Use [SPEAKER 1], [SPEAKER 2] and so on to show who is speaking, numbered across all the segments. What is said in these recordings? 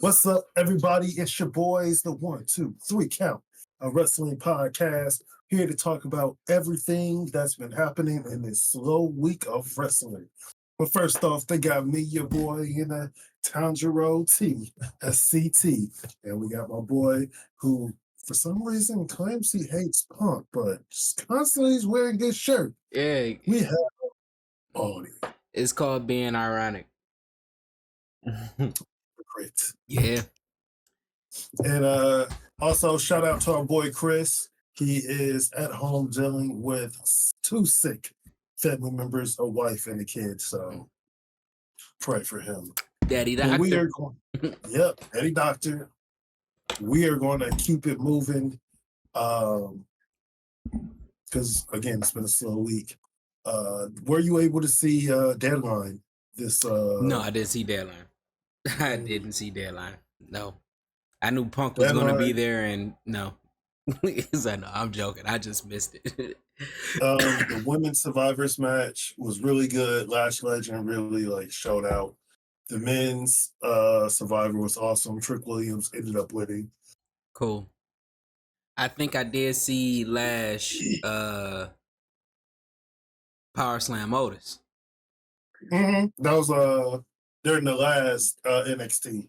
[SPEAKER 1] What's up, everybody? It's your boys, the 1, 2, 3 count, a wrestling podcast, here to talk about everything that's been happening in this slow week of wrestling. But first off, they got me, your boy, in a Tanjiro T, a CT, and we got my boy who, for some reason, claims he hates Punk, but just constantly is wearing this shirt.
[SPEAKER 2] Yeah,
[SPEAKER 1] We have Audi.
[SPEAKER 2] it's called being ironic.
[SPEAKER 1] Great.
[SPEAKER 2] Yeah.
[SPEAKER 1] And also shout out to our boy Chris. He is at home dealing with 2 sick family members, a wife and a kid. So pray for him.
[SPEAKER 2] Daddy
[SPEAKER 1] But we are
[SPEAKER 2] doctor.
[SPEAKER 1] going, yep, Eddie Doctor. We are going to keep it moving. Because again, it's been a slow week. Were you able to see Deadline this
[SPEAKER 2] No, I didn't see Deadline. I didn't see Deadline. No. I knew Punk was going to be there, and no. I know, I'm joking. I just missed it.
[SPEAKER 1] The women's survivors match was really good. Lash Legend really showed out. The men's survivor was awesome. Trick Williams ended up winning.
[SPEAKER 2] Cool. I think I did see Lash Power Slam Otis.
[SPEAKER 1] That was during the last NXT.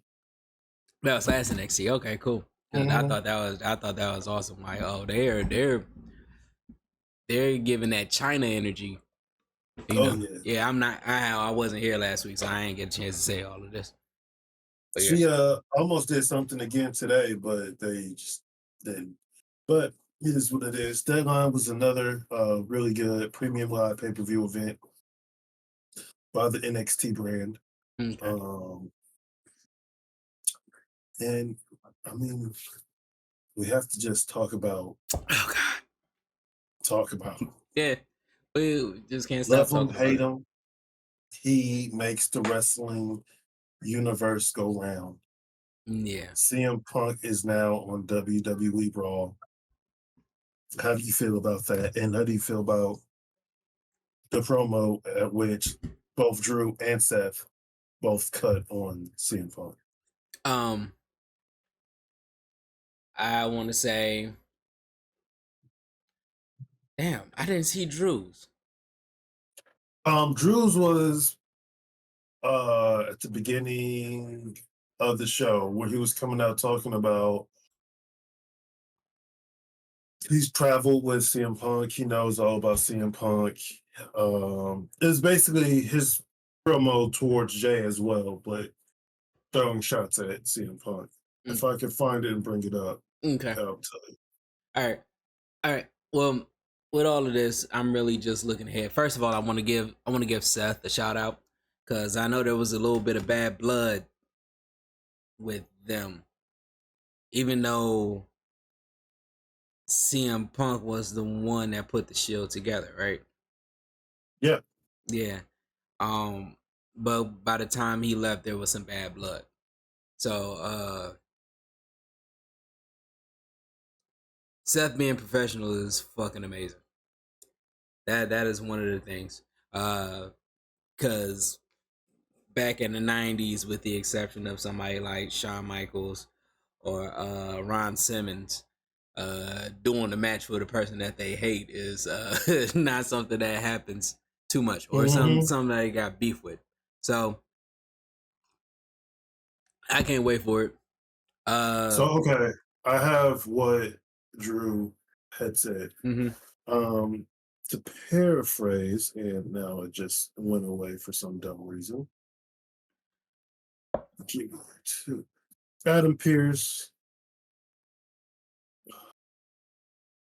[SPEAKER 2] That was last NXT. Okay, cool. I thought that was awesome. Like, oh, they're giving that China energy. You know? Yeah, I wasn't here last week, so I ain't get a chance to say all of this.
[SPEAKER 1] But she almost did something again today, but they just didn't. But it is what it is. Deadline was another really good premium live pay-per-view event by the NXT brand.
[SPEAKER 2] Okay.
[SPEAKER 1] And I mean, we have to just talk about.
[SPEAKER 2] Oh God.
[SPEAKER 1] Talk about him.
[SPEAKER 2] Yeah, we just can't stop
[SPEAKER 1] talking
[SPEAKER 2] about
[SPEAKER 1] hate him. He makes the wrestling universe go round.
[SPEAKER 2] Yeah.
[SPEAKER 1] CM Punk is now on WWE Raw. How do you feel about that? And how do you feel about the promo at which both Drew and Seth both cut on CM Punk?
[SPEAKER 2] I want to say, damn, I didn't see Drew's.
[SPEAKER 1] Drew's was at the beginning of the show where he was coming out talking about he's traveled with CM Punk. He knows all about CM Punk. It's basically his promo towards Jay as well, but throwing shots at CM Punk. If I could find it and bring it up,
[SPEAKER 2] okay.
[SPEAKER 1] I'll tell you.
[SPEAKER 2] All right. Well, with all of this, I'm really just looking ahead. First of all, I want to give Seth a shout out because I know there was a little bit of bad blood with them, even though CM Punk was the one that put the Shield together, right?
[SPEAKER 1] Yeah.
[SPEAKER 2] Yeah. But by the time he left, there was some bad blood. So Seth being professional is fucking amazing. That is one of the things. Cause back in the 90s, with the exception of somebody like Shawn Michaels or Ron Simmons, doing the match for the person that they hate is not something that happens too much, or something that they got beef with. So I can't wait for it.
[SPEAKER 1] Okay, I have what Drew had said. To paraphrase, and now it just went away for some dumb reason. Adam Pearce.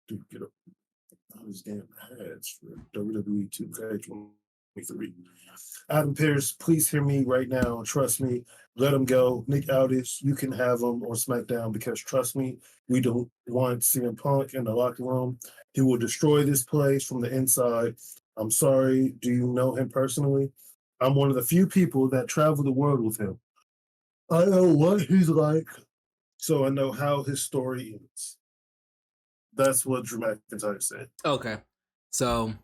[SPEAKER 1] Dude, get up. Those damn ads for WWE 2K23. Adam Pearce, please hear me right now. Trust me. Let him go. Nick Aldis, you can have him on SmackDown because trust me, we don't want CM Punk in the locker room. He will destroy this place from the inside. I'm sorry. Do you know him personally? I'm one of the few people that travel the world with him. I know what he's like, so I know how his story ends. That's what Drew McIntyre said.
[SPEAKER 2] Okay. So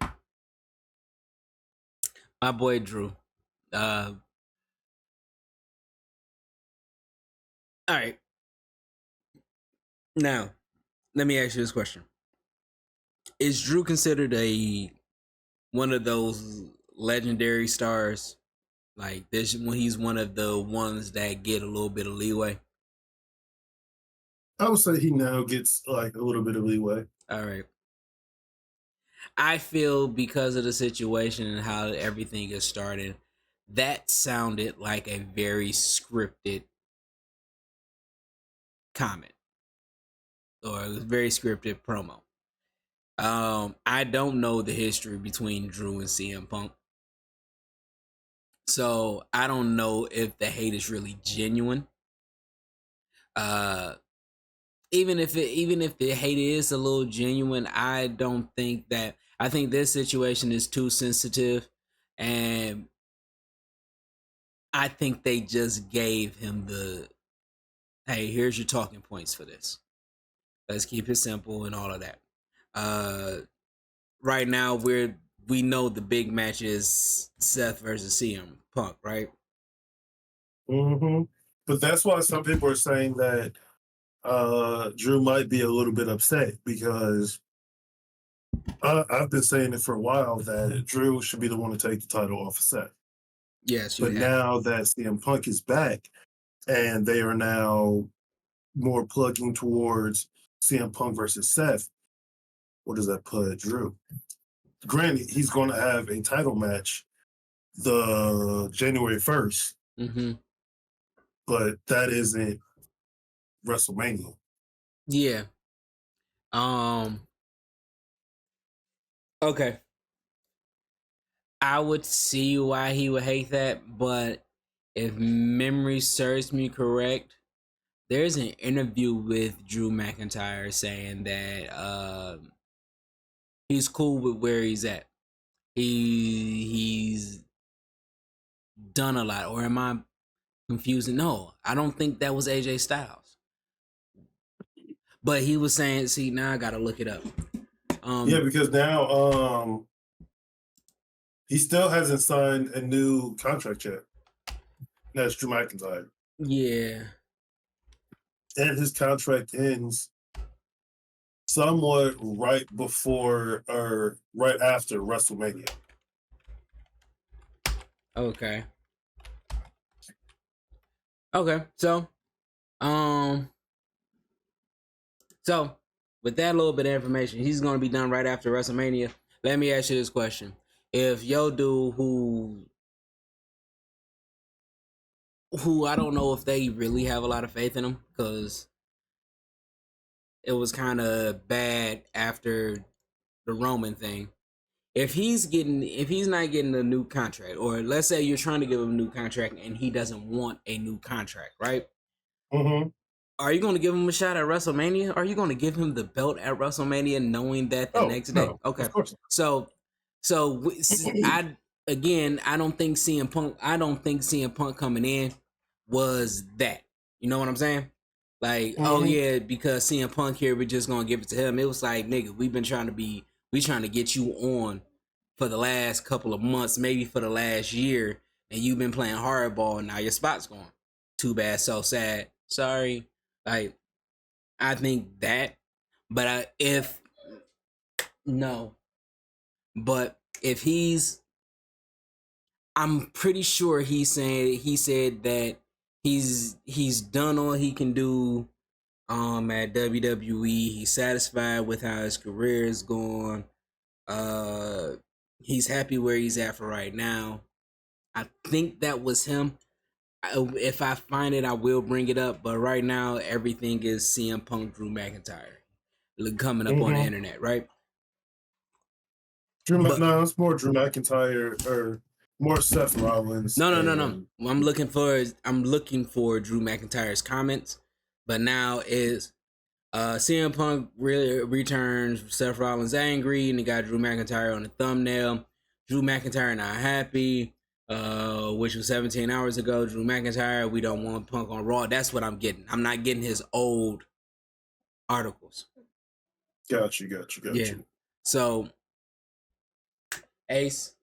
[SPEAKER 2] my boy Drew. All right. Now, let me ask you this question: is Drew considered one of those legendary stars? Like this, when he's one of the ones that get a little bit of leeway.
[SPEAKER 1] I would say he now gets like a little bit of leeway.
[SPEAKER 2] All right. I feel because of the situation and how everything is started, that sounded like a very scripted comment or a very scripted promo. I don't know the history between Drew and CM Punk, so I don't know if the hate is really genuine. Uh, even if the hate is a little genuine, I don't think that. I think this situation is too sensitive, and I think they just gave him the, hey, here's your talking points for this. Let's keep it simple and all of that. Right now we know the big match is Seth versus CM Punk, right?
[SPEAKER 1] Mm-hmm. But that's why some people are saying that Drew might be a little bit upset because I've been saying it for a while that Drew should be the one to take the title off of Seth.
[SPEAKER 2] Yes, you
[SPEAKER 1] But
[SPEAKER 2] have.
[SPEAKER 1] now that CM Punk is back and they are now more plugging towards CM Punk versus Seth, what does that put Drew? Granted, he's going to have a title match the January 1st,
[SPEAKER 2] Mm-hmm.
[SPEAKER 1] but that isn't WrestleMania.
[SPEAKER 2] Yeah. Um. Okay. I would see why he would hate that, but if memory serves me correct, there's an interview with Drew McIntyre saying that he's cool with where he's at. He's done a lot, or am I confusing? No, I don't think that was AJ Styles. But he was saying, see, now I gotta look it up.
[SPEAKER 1] Yeah, because now he still hasn't signed a new contract yet. That's Drew McIntyre.
[SPEAKER 2] Yeah.
[SPEAKER 1] And his contract ends somewhat right before or right after WrestleMania.
[SPEAKER 2] Okay. Okay. Um, so with that little bit of information, he's gonna be done right after WrestleMania. Let me ask you this question: if yo dude who I don't know if they really have a lot of faith in him because it was kind of bad after the Roman thing. If he's not getting a new contract, or let's say you're trying to give him a new contract and he doesn't want a new contract, right?
[SPEAKER 1] Mm-hmm.
[SPEAKER 2] Are you going to give him a shot at WrestleMania? Are you going to give him the belt at WrestleMania, knowing that the
[SPEAKER 1] Oh,
[SPEAKER 2] next day?
[SPEAKER 1] no,
[SPEAKER 2] Okay,
[SPEAKER 1] of course
[SPEAKER 2] so I again, I don't think CM Punk. I don't think CM Punk coming in was that. You know what I'm saying? Like,
[SPEAKER 1] not.
[SPEAKER 2] oh
[SPEAKER 1] Mm-hmm.
[SPEAKER 2] yeah, because CM Punk here, we're just gonna give it to him. It was like, nigga, we trying to get you on for the last couple of months, maybe for the last year, and you've been playing hardball. Now your spot's gone. Too bad, so sad. Sorry. Like, I think that, but if no, but if I'm pretty sure he said that he's done all he can do at WWE. He's satisfied with how his career is going. Uh he's happy where he's at for right now. I think that was him. If I find it, I will bring it up. But right now, everything is CM Punk, Drew McIntyre coming up on the
[SPEAKER 1] Mm-hmm.
[SPEAKER 2] internet, right? But
[SPEAKER 1] No, it's more Drew McIntyre or more Seth Rollins
[SPEAKER 2] no.
[SPEAKER 1] and
[SPEAKER 2] I'm looking for Drew McIntyre's comments. But now is CM Punk really returns. Seth Rollins angry, and he got Drew McIntyre on the thumbnail. Drew McIntyre not happy, which was 17 hours ago. Drew McIntyre, we don't want Punk on Raw. That's what I'm getting. I'm not getting his old articles.
[SPEAKER 1] got
[SPEAKER 2] Yeah.
[SPEAKER 1] you.
[SPEAKER 2] So, Ace,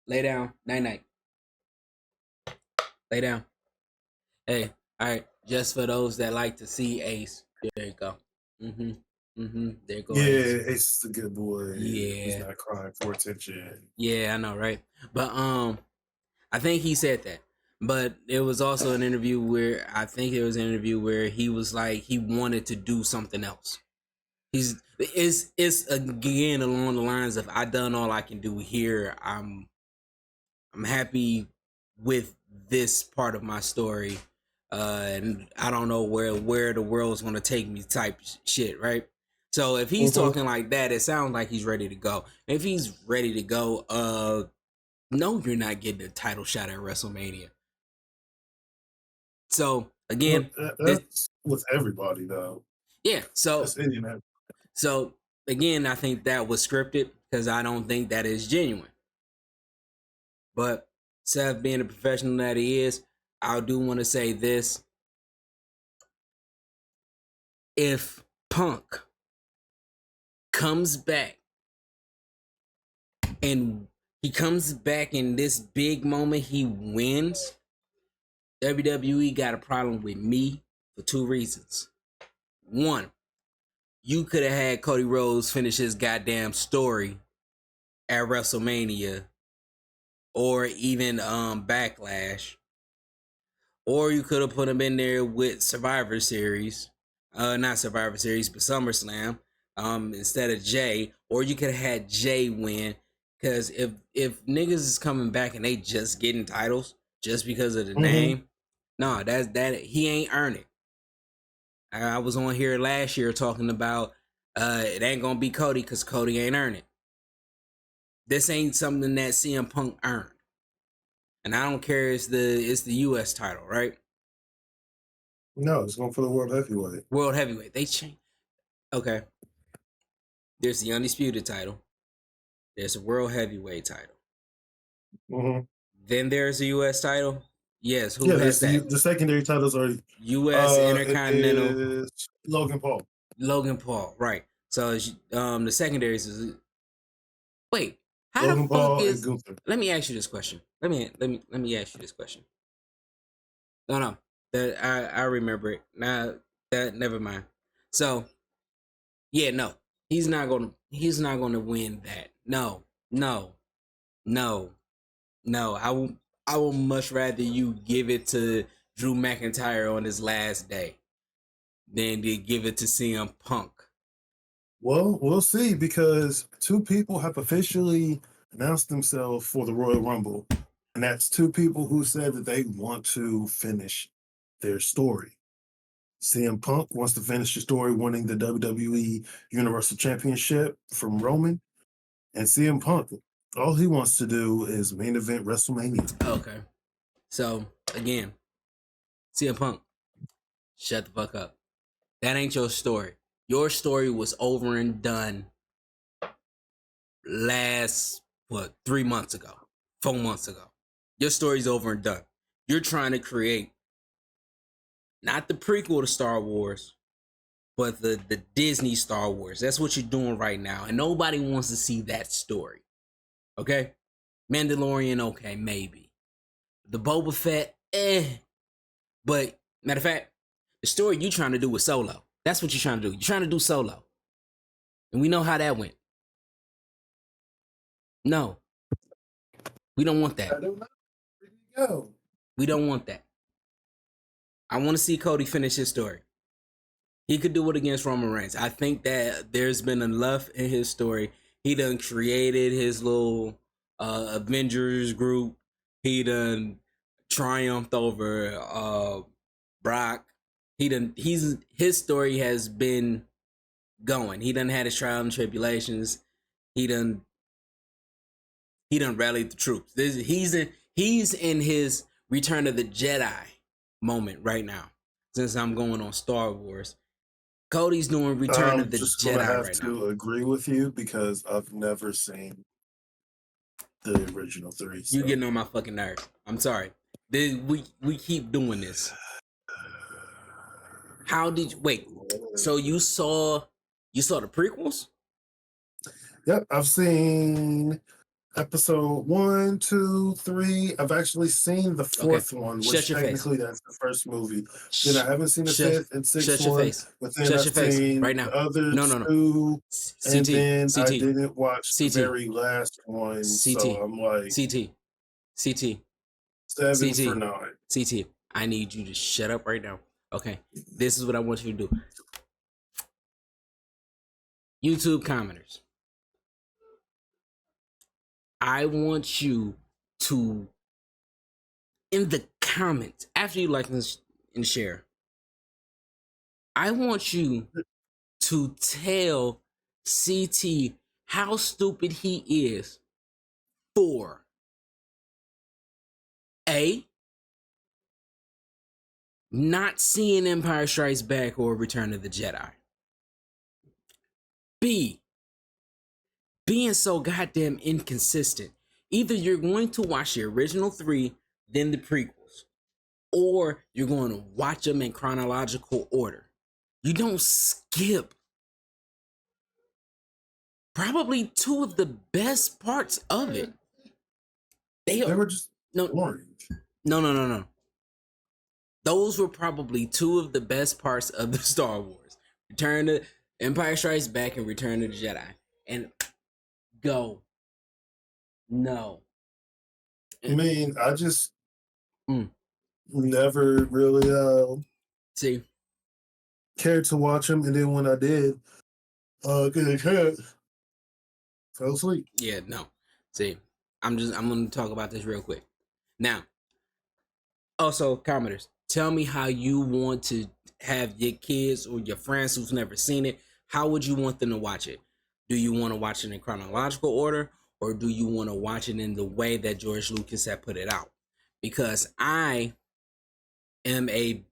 [SPEAKER 2] lay down. Night night. Lay down. Hey, all right. Just for those that like to see Ace, there you go. There you go,
[SPEAKER 1] Yeah,
[SPEAKER 2] Ace.
[SPEAKER 1] Ace is a good boy. He's
[SPEAKER 2] Yeah,
[SPEAKER 1] not crying for attention.
[SPEAKER 2] yeah, I know, right? But I think he said that. But it was also an interview where I think it was an interview where he was like he wanted to do something else. It's again along the lines of I done all I can do here. I'm happy with this part of my story, and I don't know where the world's gonna take me type shit, right? So if he's
[SPEAKER 1] Mm-hmm.
[SPEAKER 2] talking like that, it sounds like he's ready to go. If he's ready to go, no, you're not getting a title shot at WrestleMania. So
[SPEAKER 1] Well,
[SPEAKER 2] again, this
[SPEAKER 1] that's with everybody though.
[SPEAKER 2] yeah.
[SPEAKER 1] That's Indian.
[SPEAKER 2] So again, I think that was scripted because I don't think that is genuine. But Seth, being the professional that he is, I do want to say this: if Punk comes back and he comes back in this big moment, he wins. WWE got a problem with me for two reasons. One, you could have had Cody Rhodes finish his goddamn story at WrestleMania or even Backlash, or you could have put him in there with Survivor Series, not Survivor Series, but SummerSlam, instead of Jay, or you could have had Jay win. Because if niggas is coming back and they just getting titles just because of the
[SPEAKER 1] Mm-hmm.
[SPEAKER 2] name, no, that he ain't earned it. I was on here last year talking about it ain't gonna be Cody because Cody ain't earned it. This ain't something that CM Punk earned, and I don't care. It's the U.S. title, right?
[SPEAKER 1] No, it's going for the world heavyweight.
[SPEAKER 2] World heavyweight. They changed. Okay, there's the undisputed title. There's a world heavyweight title.
[SPEAKER 1] Mm-hmm.
[SPEAKER 2] Then there's a U.S. title. Yes, who
[SPEAKER 1] Yeah,
[SPEAKER 2] has
[SPEAKER 1] there's
[SPEAKER 2] that?
[SPEAKER 1] the secondary titles are
[SPEAKER 2] U.S.
[SPEAKER 1] it
[SPEAKER 2] Intercontinental.
[SPEAKER 1] is Logan Paul.
[SPEAKER 2] Logan Paul. Right. So the secondaries is wait. How the
[SPEAKER 1] Logan
[SPEAKER 2] fuck
[SPEAKER 1] Paul and
[SPEAKER 2] is?
[SPEAKER 1] Gunther.
[SPEAKER 2] Let me ask you this question. Let me ask you this question. No, that I remember it. Now that never mind. So yeah, no, he's not gonna win that. No, no, no, no. I will much rather you give it to Drew McIntyre on his last day than to give it to CM Punk.
[SPEAKER 1] Well, we'll see because two people have officially announced themselves for the Royal Rumble. And that's two people who said that they want to finish their story. CM Punk wants to finish the story winning the WWE Universal Championship from Roman. And CM Punk, all he wants to do is main event WrestleMania.
[SPEAKER 2] Okay. So again, CM Punk, shut the fuck up. That ain't your story. Your story was over and done last 3 months ago, 4 months ago. Your story's over and done. You're trying to create not the prequel to Star Wars, but the Disney Star Wars. That's what you're doing right now, and nobody wants to see that story. Okay, Mandalorian, okay, maybe the Boba Fett, but matter of fact, the story you trying to do with Solo. That's what you're trying to do. You're trying to do Solo, and we know how that went. No, we don't want that.
[SPEAKER 1] I don't know. Where did he go?
[SPEAKER 2] We don't want that. I want to see Cody finish his story. He could do it against Roman Reigns. I think that there's been enough in his story. He done created his little Avengers group. He done triumphed over Brock. His story has been going. He done had his trials and tribulations. He done rallied the troops. He's in his Return of the Jedi moment right now. Since I'm going on Star Wars, Cody's doing Return of
[SPEAKER 1] I'm
[SPEAKER 2] the
[SPEAKER 1] just gonna
[SPEAKER 2] Jedi
[SPEAKER 1] have
[SPEAKER 2] right now.
[SPEAKER 1] to agree with you because I've never seen the original three.
[SPEAKER 2] You
[SPEAKER 1] So
[SPEAKER 2] getting on my fucking nerves. I'm sorry. We keep doing this. How did you wait? So you saw the prequels?
[SPEAKER 1] yep, I've seen Episode 1, 2, 3. I've actually seen the fourth one, which
[SPEAKER 2] Shut your face.
[SPEAKER 1] technically that's the first movie. Then I haven't seen the
[SPEAKER 2] Shut-
[SPEAKER 1] fifth and sixth
[SPEAKER 2] shut your
[SPEAKER 1] one.
[SPEAKER 2] face.
[SPEAKER 1] But then
[SPEAKER 2] Shut
[SPEAKER 1] I've
[SPEAKER 2] your face
[SPEAKER 1] seen
[SPEAKER 2] right now.
[SPEAKER 1] the other
[SPEAKER 2] No.
[SPEAKER 1] two, and
[SPEAKER 2] CT.
[SPEAKER 1] then I
[SPEAKER 2] CT.
[SPEAKER 1] didn't watch the
[SPEAKER 2] CT.
[SPEAKER 1] very last one. So
[SPEAKER 2] CT.
[SPEAKER 1] I'm like
[SPEAKER 2] CT.
[SPEAKER 1] 7
[SPEAKER 2] CT.
[SPEAKER 1] for 9.
[SPEAKER 2] CT. I need you to shut up right now. Okay. This is what I want you to do. YouTube commenters. I want you to, in the comments, after you like and share, I want you to tell CT how stupid he is for A, not seeing Empire Strikes Back or Return of the Jedi. B, being so goddamn inconsistent. Either you're going to watch the original 3, then the prequels, or you're going to watch them in chronological order. You don't skip probably 2 of the best parts of it. They
[SPEAKER 1] were just boring.
[SPEAKER 2] No. Those were probably 2 of the best parts of the Star Wars. Return to Empire Strikes Back and Return to the Jedi. And go. No.
[SPEAKER 1] I mean, I just never really cared to watch them, and then when I did, fell asleep.
[SPEAKER 2] Yeah, no. See, I'm gonna talk about this real quick. Now, also, commenters, tell me how you want to have your kids or your friends who's never seen it. How would you want them to watch it? Do you want to watch it in chronological order, or do you want to watch it in the way that George Lucas had put it out? Because I am an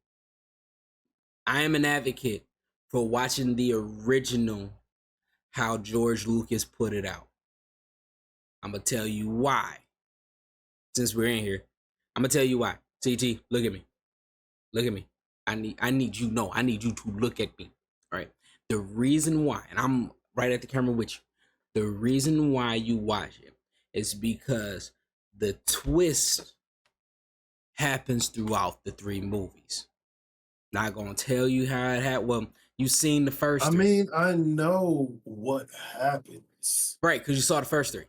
[SPEAKER 2] advocate for watching the original, how George Lucas put it out. I'm gonna tell you why. Since we're in here, I'm gonna tell you why. CT, look at me. Look at me. I need you to look at me. All right. The reason why, and I'm right at the camera with you. The reason why you watch it is because the twist happens throughout the 3 movies. Not gonna tell you how it happened. Well, you've seen the first 3.
[SPEAKER 1] mean, I know what happens.
[SPEAKER 2] Right, because you saw the first 3.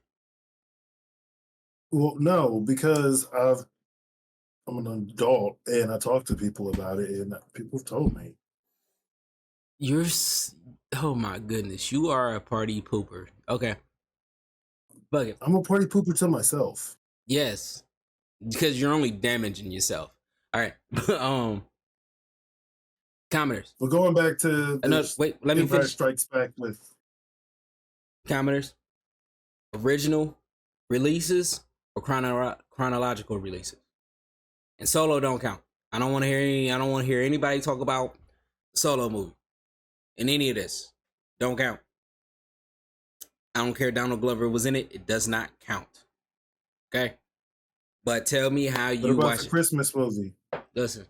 [SPEAKER 1] Well, no, because I'm an adult and I talk to people about it, and people have told me.
[SPEAKER 2] Oh my goodness, you are a party pooper. Okay. Fuck it.
[SPEAKER 1] I'm a party pooper to myself.
[SPEAKER 2] Yes. Because you're only damaging yourself. All right. Commenters.
[SPEAKER 1] We're going back to
[SPEAKER 2] let me finish.
[SPEAKER 1] Strikes Back with
[SPEAKER 2] Commenters. Original releases or chronological releases. And Solo don't count. I don't want to hear anybody talk about Solo movie in any of this. Don't count. I don't care Donald Glover was in it. It does not count. Okay? But tell me how you watch
[SPEAKER 1] the Christmas movie.
[SPEAKER 2] Listen,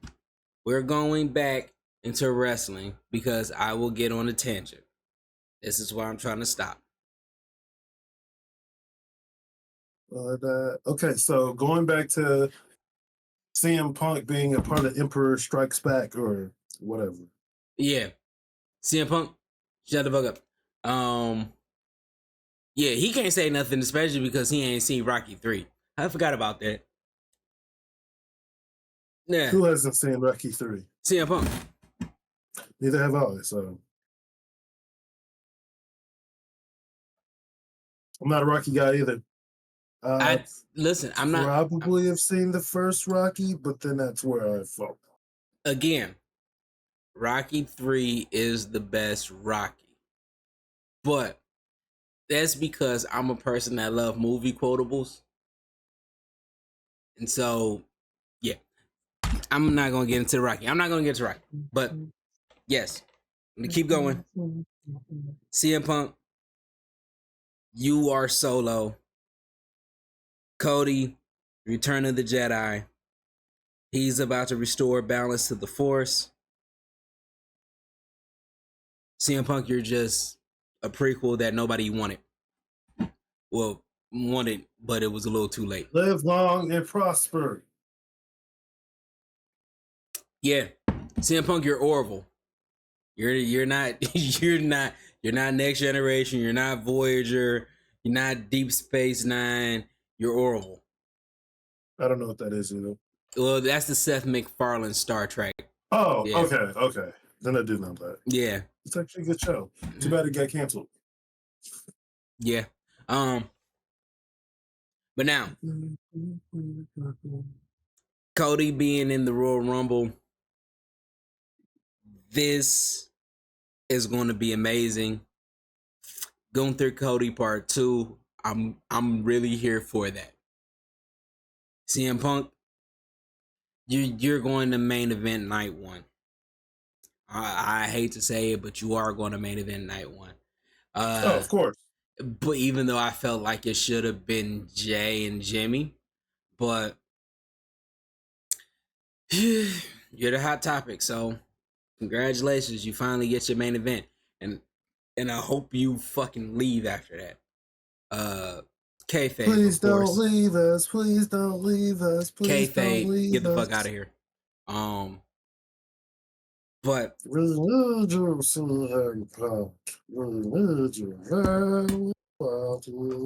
[SPEAKER 2] we're going back into wrestling because I will get on a tangent. This is why I'm trying to stop.
[SPEAKER 1] Okay, so going back to CM Punk being a part of Emperor Strikes Back or whatever.
[SPEAKER 2] Yeah. CM Punk, shut the fuck up. Yeah, he can't say nothing, especially because he ain't seen Rocky 3. I forgot about that. Yeah.
[SPEAKER 1] Who hasn't seen Rocky 3?
[SPEAKER 2] CM Punk.
[SPEAKER 1] Neither have I, so I'm not a Rocky guy either.
[SPEAKER 2] I'm
[SPEAKER 1] probably have seen the first Rocky, but then that's where I fall.
[SPEAKER 2] Again, Rocky 3 is the best Rocky. But that's because I'm a person that love movie quotables. And so, yeah. I'm not going to get into Rocky. But, yes. I'm going to keep going. CM Punk, you are Solo. Cody, Return of the Jedi. He's about to restore balance to the Force. CM Punk, you're just a prequel that nobody wanted. Well, wanted, but it was a little too late.
[SPEAKER 1] Live long and prosper.
[SPEAKER 2] Yeah, CM Punk, you're Orville. You're not you're not Next Generation. You're not Voyager. You're not Deep Space Nine. You're Orville.
[SPEAKER 1] I don't know what that is either.
[SPEAKER 2] Well, that's the Seth MacFarlane Star Trek.
[SPEAKER 1] Oh,
[SPEAKER 2] Yeah.
[SPEAKER 1] okay. Then I do know that.
[SPEAKER 2] Yeah,
[SPEAKER 1] it's actually a good show. Too bad it got canceled.
[SPEAKER 2] Yeah. But now, Cody being in the Royal Rumble, this is going to be amazing. Gunther Cody Part 2. I'm really here for that. CM Punk, you're going to main event night 1. I hate to say it, but you are going to main event night 1.
[SPEAKER 1] Of course.
[SPEAKER 2] But even though I felt like it should have been Jay and Jimmy, but you're the hot topic, so congratulations, you finally get your main event, and I hope you fucking leave after that. Kayfabe,
[SPEAKER 1] please
[SPEAKER 2] of course.
[SPEAKER 1] Don't leave us. Please don't leave us. Please
[SPEAKER 2] Kayfabe,
[SPEAKER 1] don't leave
[SPEAKER 2] get the
[SPEAKER 1] us.
[SPEAKER 2] fuck out of here. But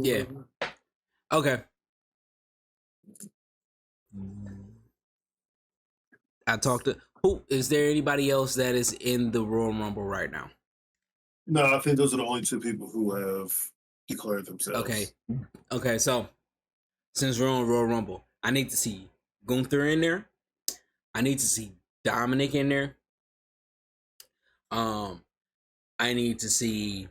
[SPEAKER 2] yeah, okay. I talked to who? Is there anybody else that is in the Royal Rumble right now?
[SPEAKER 1] No, I think those are the only 2 people who have declared themselves.
[SPEAKER 2] Okay. So since we're on Royal Rumble, I need to see Gunther in there. I need to see Dominic in there. I need to see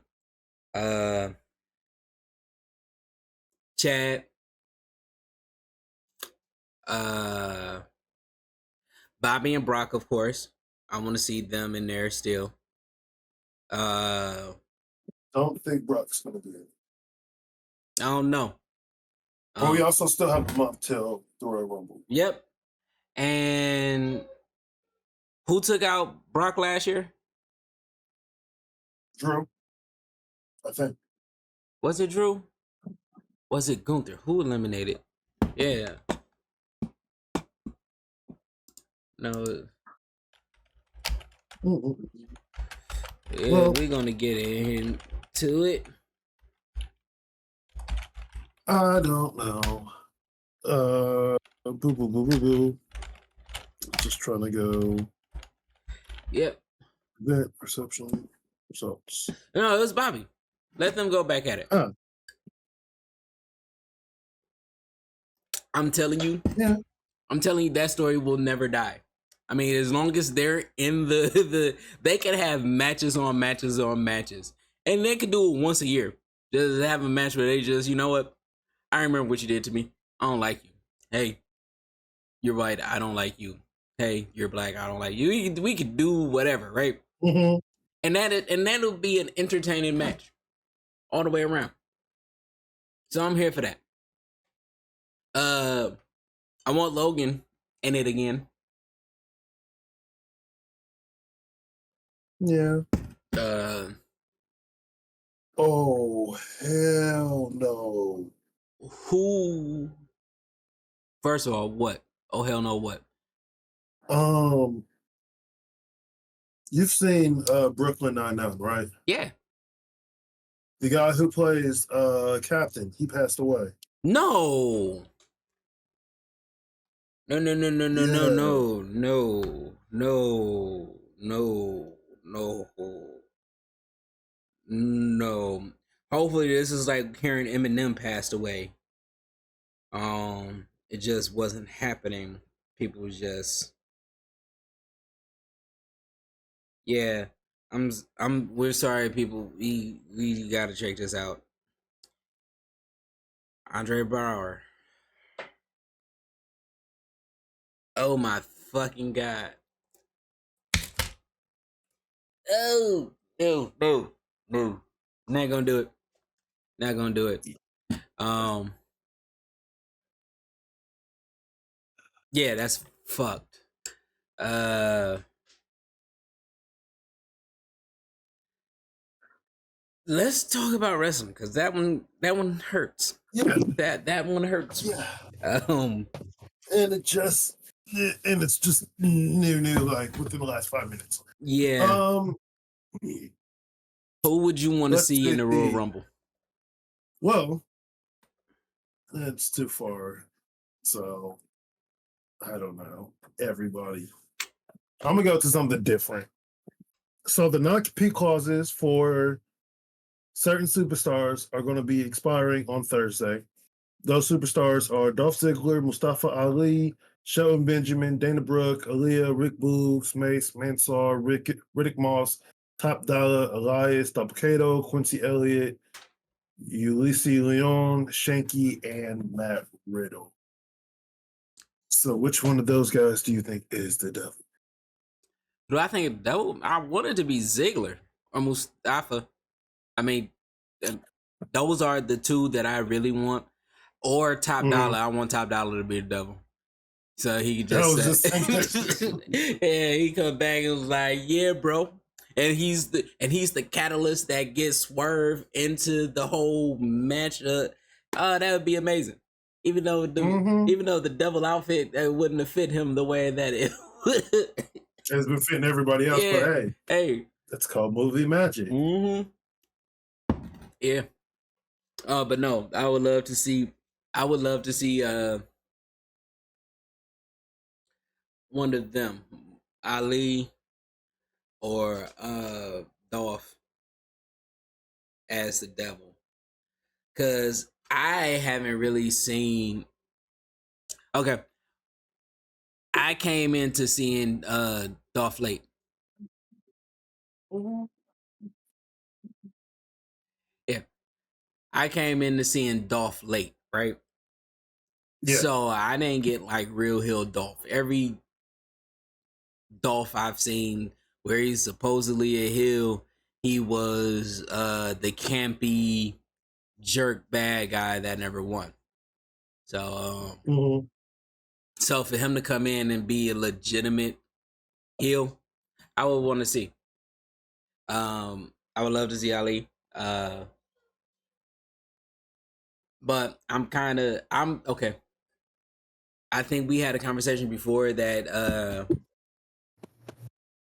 [SPEAKER 2] Chad, Bobby and Brock, of course. I want to see them in there still.
[SPEAKER 1] Don't think Brock's gonna be it.
[SPEAKER 2] I don't know.
[SPEAKER 1] But we also still have a month till the Royal Rumble.
[SPEAKER 2] Yep. And who took out Brock last year?
[SPEAKER 1] Drew, I think.
[SPEAKER 2] Was it Drew? Was it Gunther? Who eliminated? Yeah. No. Yeah, well, we're gonna get into it.
[SPEAKER 1] I don't know. Boo. Just trying to go.
[SPEAKER 2] Yep.
[SPEAKER 1] Event perception results.
[SPEAKER 2] No, it was Bobby. Let them go back at it. I'm telling you.
[SPEAKER 1] Yeah.
[SPEAKER 2] I'm telling you that story will never die. I mean, as long as they're in the they can have matches on matches on matches. And they can do it once a year. Just have a match where they just, you know what? I remember what you did to me. I don't like you. Hey, you're white. I don't like you. Hey, you're black. I don't like you. We could do whatever, right?
[SPEAKER 1] Mm-hmm.
[SPEAKER 2] And that'll be an entertaining match all the way around. So I'm here for that. I want Logan in it again.
[SPEAKER 1] Yeah. Oh hell no.
[SPEAKER 2] Who? First of all, what? Oh hell no, what?
[SPEAKER 1] You've seen Brooklyn Nine-Nine, right?
[SPEAKER 2] Yeah.
[SPEAKER 1] The guy who plays Captain, he passed away.
[SPEAKER 2] No. No. Hopefully this is like hearing Eminem passed away. It just wasn't happening. People was just, yeah. We're sorry, people. We gotta check this out. Andre Bauer. Oh my fucking god. Oh no. Not gonna do it. Yeah, that's fucked. let's talk about wrestling because that one hurts.
[SPEAKER 1] Yeah,
[SPEAKER 2] That one hurts.
[SPEAKER 1] yeah.
[SPEAKER 2] Um,
[SPEAKER 1] And it's just new, like within the last 5 minutes.
[SPEAKER 2] yeah. Who would you want to
[SPEAKER 1] Let's
[SPEAKER 2] see in the Royal
[SPEAKER 1] see.
[SPEAKER 2] Rumble?
[SPEAKER 1] Well, it's too far, so I don't know. Everybody. I'm gonna go to something different. So the non-compete clauses for certain superstars are going to be expiring on Thursday. Those superstars are Dolph Ziggler, Mustafa Ali, Shelton Benjamin, Dana Brooke, Aaliyah, Rick Boogs, Mace, Mansoor, Riddick Moss, Top Dollar, Elias, Dabkato, Quincy Elliott, Ulysses Leon, Shanky, and Matt Riddle. So which one of those guys do you think is the devil?
[SPEAKER 2] Do I think I want it to be Ziggler or Mustafa? I mean, those are the two that I really want. Or Top Dollar. I want Top Dollar to be the devil. So he could just say, yeah, he come back and was like, yeah, bro. And he's the catalyst that gets swerved into the whole match. That would be amazing. Even though the devil outfit wouldn't have fit him the way that it
[SPEAKER 1] has been fitting everybody else,
[SPEAKER 2] yeah.
[SPEAKER 1] but hey, that's called movie magic.
[SPEAKER 2] Yeah. But no, I would love to see one of them, Ali or Dolph as the devil. Cause I haven't really seen okay. I came into seeing Dolph late. Yeah. I came into seeing Dolph late, right? Yeah. So I didn't get like real heel Dolph. Every Dolph I've seen where he's supposedly a heel, he was the campy jerk bad guy that never won. So so for him to come in and be a legitimate heel, I would want to see. I would love to see Ali. But I'm okay. I think we had a conversation before that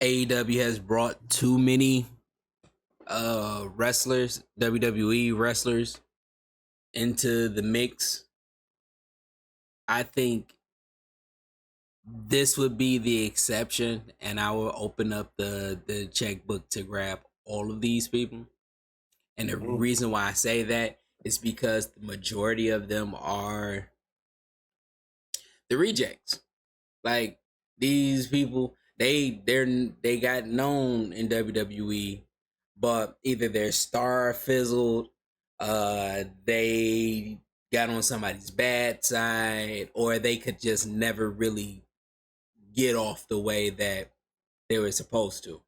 [SPEAKER 2] AEW has brought too many wrestlers, WWE wrestlers into the mix. I think this would be the exception, and I will open up the checkbook to grab all of these people. And the reason why I say that is because the majority of them are the rejects. Like these people, they got known in WWE, but either their star fizzled, they got on somebody's bad side, or they could just never really get off the way that they were supposed to.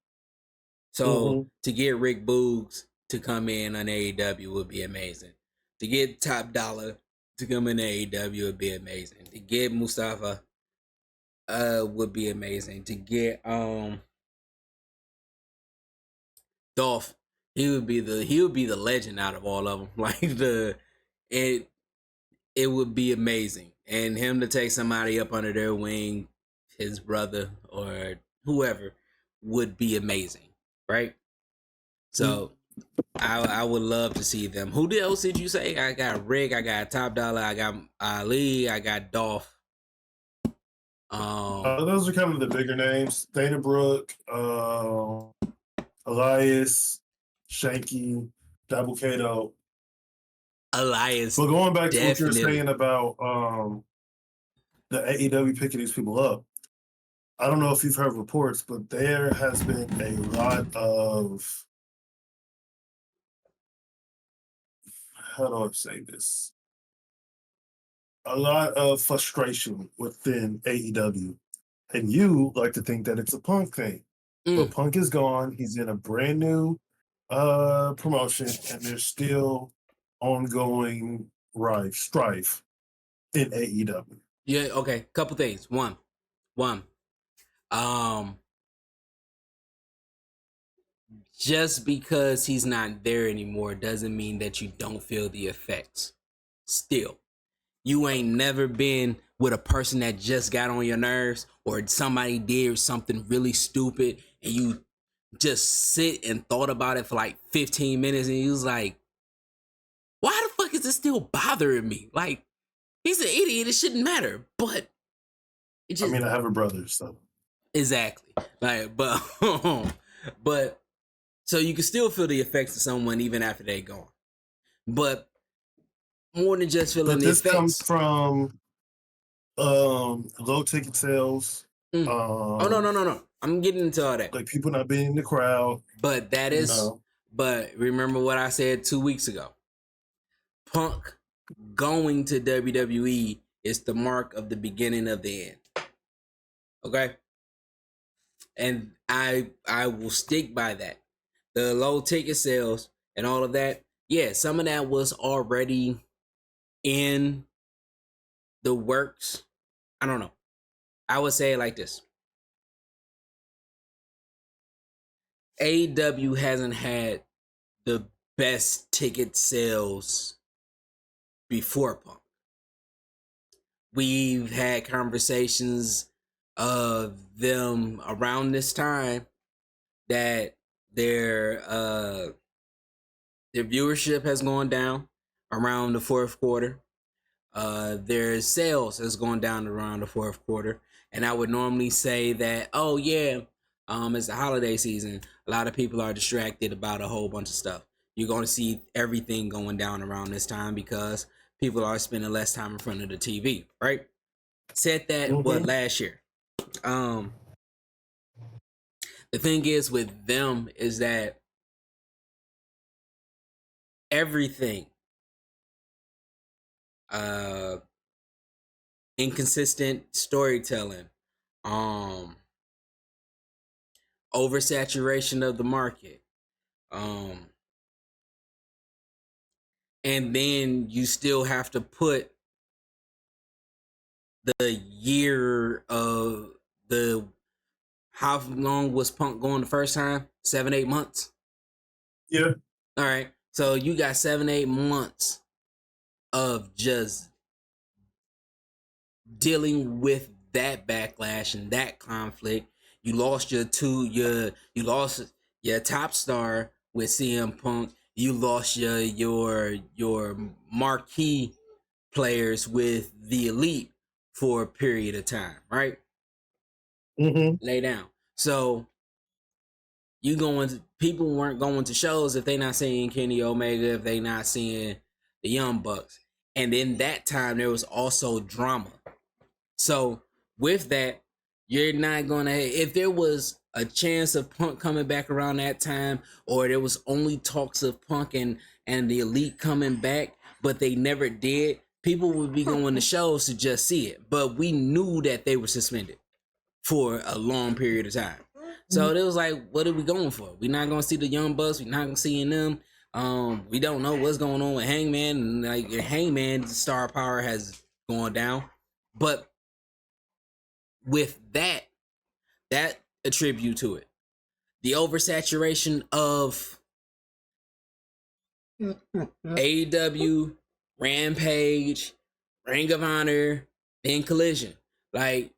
[SPEAKER 2] So to get Rick Boogs to come in on AEW would be amazing. To get Top Dollar to come in AEW would be amazing. To get Mustafa would be amazing. To get Dolph, he would be the legend out of all of them. Like it would be amazing. And him to take somebody up under their wing, his brother or whoever, would be amazing, right? So I would love to see them. Who else did you say? I got Rick, I got Top Dollar, I got Ali, I got Dolph.
[SPEAKER 1] Those are kind of the bigger names. Dana Brooke, Elias, Shanky, Dabkato.
[SPEAKER 2] Elias.
[SPEAKER 1] But going back to what you're saying about the AEW picking these people up, I don't know if you've heard reports, but there has been a lot of, how do I say this? A lot of frustration within AEW. And you like to think that it's a Punk thing. But Punk is gone. He's in a brand new promotion, and there's still ongoing strife in AEW.
[SPEAKER 2] Yeah, okay. Couple things. One. just because he's not there anymore doesn't mean that you don't feel the effects. Still, you ain't never been with a person that just got on your nerves, or somebody did something really stupid and you just sit and thought about it for like 15 minutes and you was like, why the fuck is this still bothering me? Like, he's an idiot, it shouldn't matter. But it just,
[SPEAKER 1] I have a brother, so
[SPEAKER 2] exactly. Like, but so you can still feel the effects of someone even after they gone. But more than just feeling the effects.
[SPEAKER 1] This comes from low ticket sales.
[SPEAKER 2] Oh no. I'm getting into all that.
[SPEAKER 1] Like people not being in the crowd.
[SPEAKER 2] But that is but remember what I said 2 weeks ago. Punk going to WWE is the mark of the beginning of the end. Okay? And I will stick by that. The low ticket sales and all of that, yeah, some of that was already in the works. I don't know. I would say it like this. AEW hasn't had the best ticket sales before Punk. We've had conversations of them around this time that their viewership has gone down around the fourth quarter. Their sales has gone down around the fourth quarter. And I would normally say that, oh yeah, it's the holiday season. A lot of people are distracted about a whole bunch of stuff. You're going to see everything going down around this time because people are spending less time in front of the TV, right? Said that last year. The thing is with them is that everything, inconsistent storytelling, oversaturation of the market, and then you still have to put the year of how long was Punk going the first time? 7-8 months.
[SPEAKER 1] Yeah.
[SPEAKER 2] All right. So you got 7-8 months of just dealing with that backlash and that conflict. You lost your top star with CM Punk. You lost your marquee players with the Elite for a period of time, right? Lay down. So people weren't going to shows if they not seeing Kenny Omega, if they not seeing the Young Bucks. And in that time, there was also drama. So with that, you're not gonna, if there was a chance of Punk coming back around that time, or there was only talks of Punk and the Elite coming back, but they never did, people would be going to shows to just see it. But we knew that they were suspended for a long period of time. So it was like, what are we going for? We're not going to see the Young Bucks. We're not going to see them. We don't know what's going on with Hangman. And like Hangman's star power has gone down. But with that attribute to it. The oversaturation of AEW, Rampage, Ring of Honor, then Collision. Like,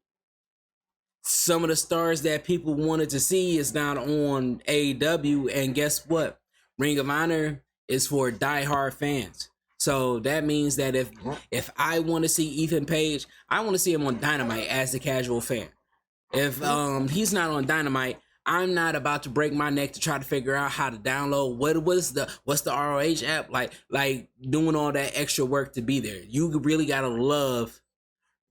[SPEAKER 2] some of the stars that people wanted to see is not on AEW, and guess what? Ring of Honor is for diehard fans. So that means that if I want to see Ethan Page, I want to see him on Dynamite as a casual fan. If he's not on Dynamite, I'm not about to break my neck to try to figure out how to download what's the ROH app, like doing all that extra work to be there. You really gotta love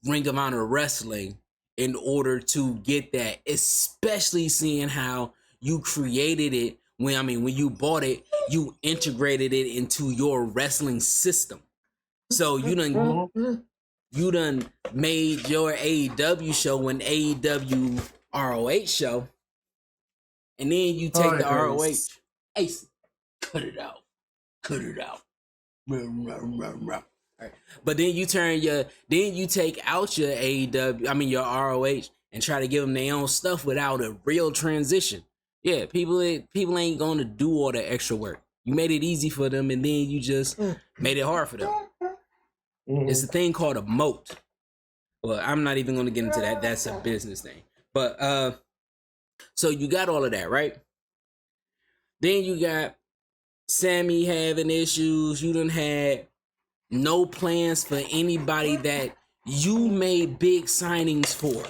[SPEAKER 2] Ring of Honor wrestling in order to get that, especially seeing how you created it when you bought it, you integrated it into your wrestling system. So you done made your AEW show an AEW ROH show, and then you take the ROH. Ace, cut it out. Right. But then you take out your AEW, your ROH, and try to give them their own stuff without a real transition. Yeah, people ain't gonna do all the extra work. You made it easy for them, and then you just made it hard for them. It's a thing called a moat. Well, I'm not even gonna get into that. That's a business thing. But so you got all of that, right? Then you got Sammy having issues. You done had no plans for anybody that you made big signings for.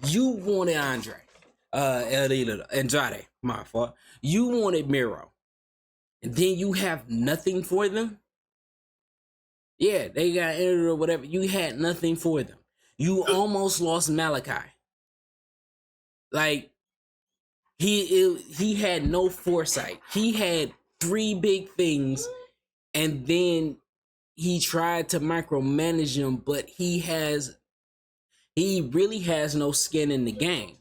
[SPEAKER 2] You wanted Andrade, my fault. You wanted Miro. And then you have nothing for them? Yeah, they got injured or whatever. You had nothing for them. You almost lost Malachi. Like, he had no foresight. He had 3 big things, and then he tried to micromanage them, but he really has no skin in the game.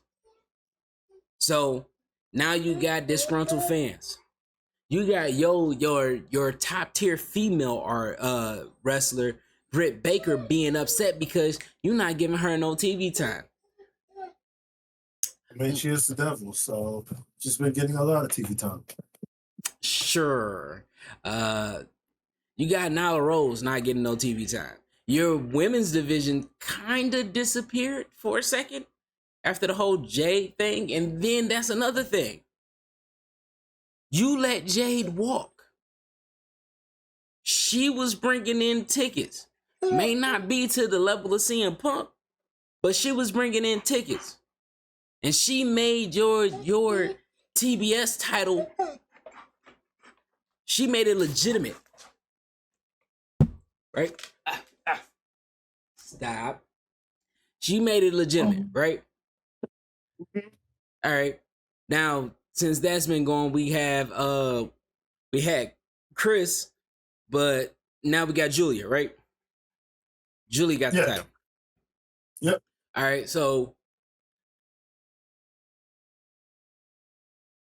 [SPEAKER 2] So now you got disgruntled fans. You got your top tier female wrestler Britt Baker being upset because you're not giving her no TV time.
[SPEAKER 1] I mean, she is the devil, so she's been getting a lot of TV time.
[SPEAKER 2] Sure. You got Nyla Rose not getting no TV time. Your women's division kind of disappeared for a second after the whole Jade thing, and then that's another thing. You let Jade walk. She was bringing in tickets. May not be to the level of CM Punk, but she was bringing in tickets. And she made your TBS title, she made it legitimate. Right? Stop. She made it legitimate, right? All right. Now, since that's been going, we had Chris, but now we got Julia, right? Julia got the title.
[SPEAKER 1] Yep.
[SPEAKER 2] All right, so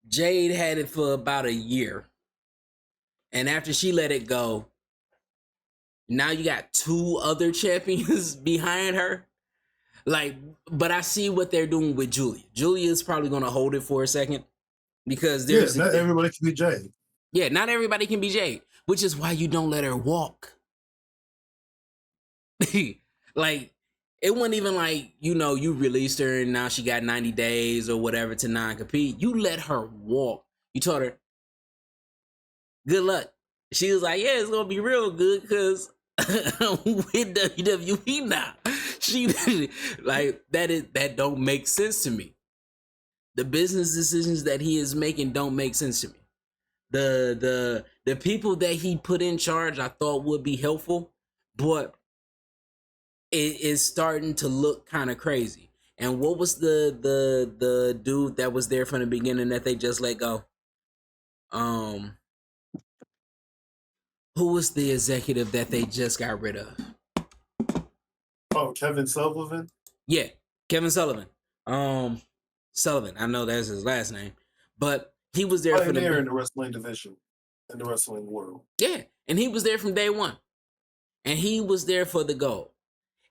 [SPEAKER 2] Jade had it for about a year. And after she let it go, now you got 2 other champions behind her. Like, but I see what they're doing with Julia. Julia's probably going to hold it for a second because there's
[SPEAKER 1] not everybody can be Jade.
[SPEAKER 2] Yeah, not everybody can be Jade, which is why you don't let her walk. Like, it wasn't even like, you released her and now she got 90 days or whatever to non-compete. You let her walk. You told her, good luck. She was like, yeah, it's going to be real good because with WWE now. She like that don't make sense to me. The business decisions that he is making don't make sense to me. The people that he put in charge I thought would be helpful, but it is starting to look kind of crazy. And what was the dude that was there from the beginning that they just let go? Who was the executive that they just got rid of?
[SPEAKER 1] Oh, Kevin Sullivan?
[SPEAKER 2] Yeah, Kevin Sullivan. Sullivan. I know that's his last name. But he was there
[SPEAKER 1] in the wrestling division, in the wrestling world.
[SPEAKER 2] Yeah, and he was there from day one. And he was there for the goal.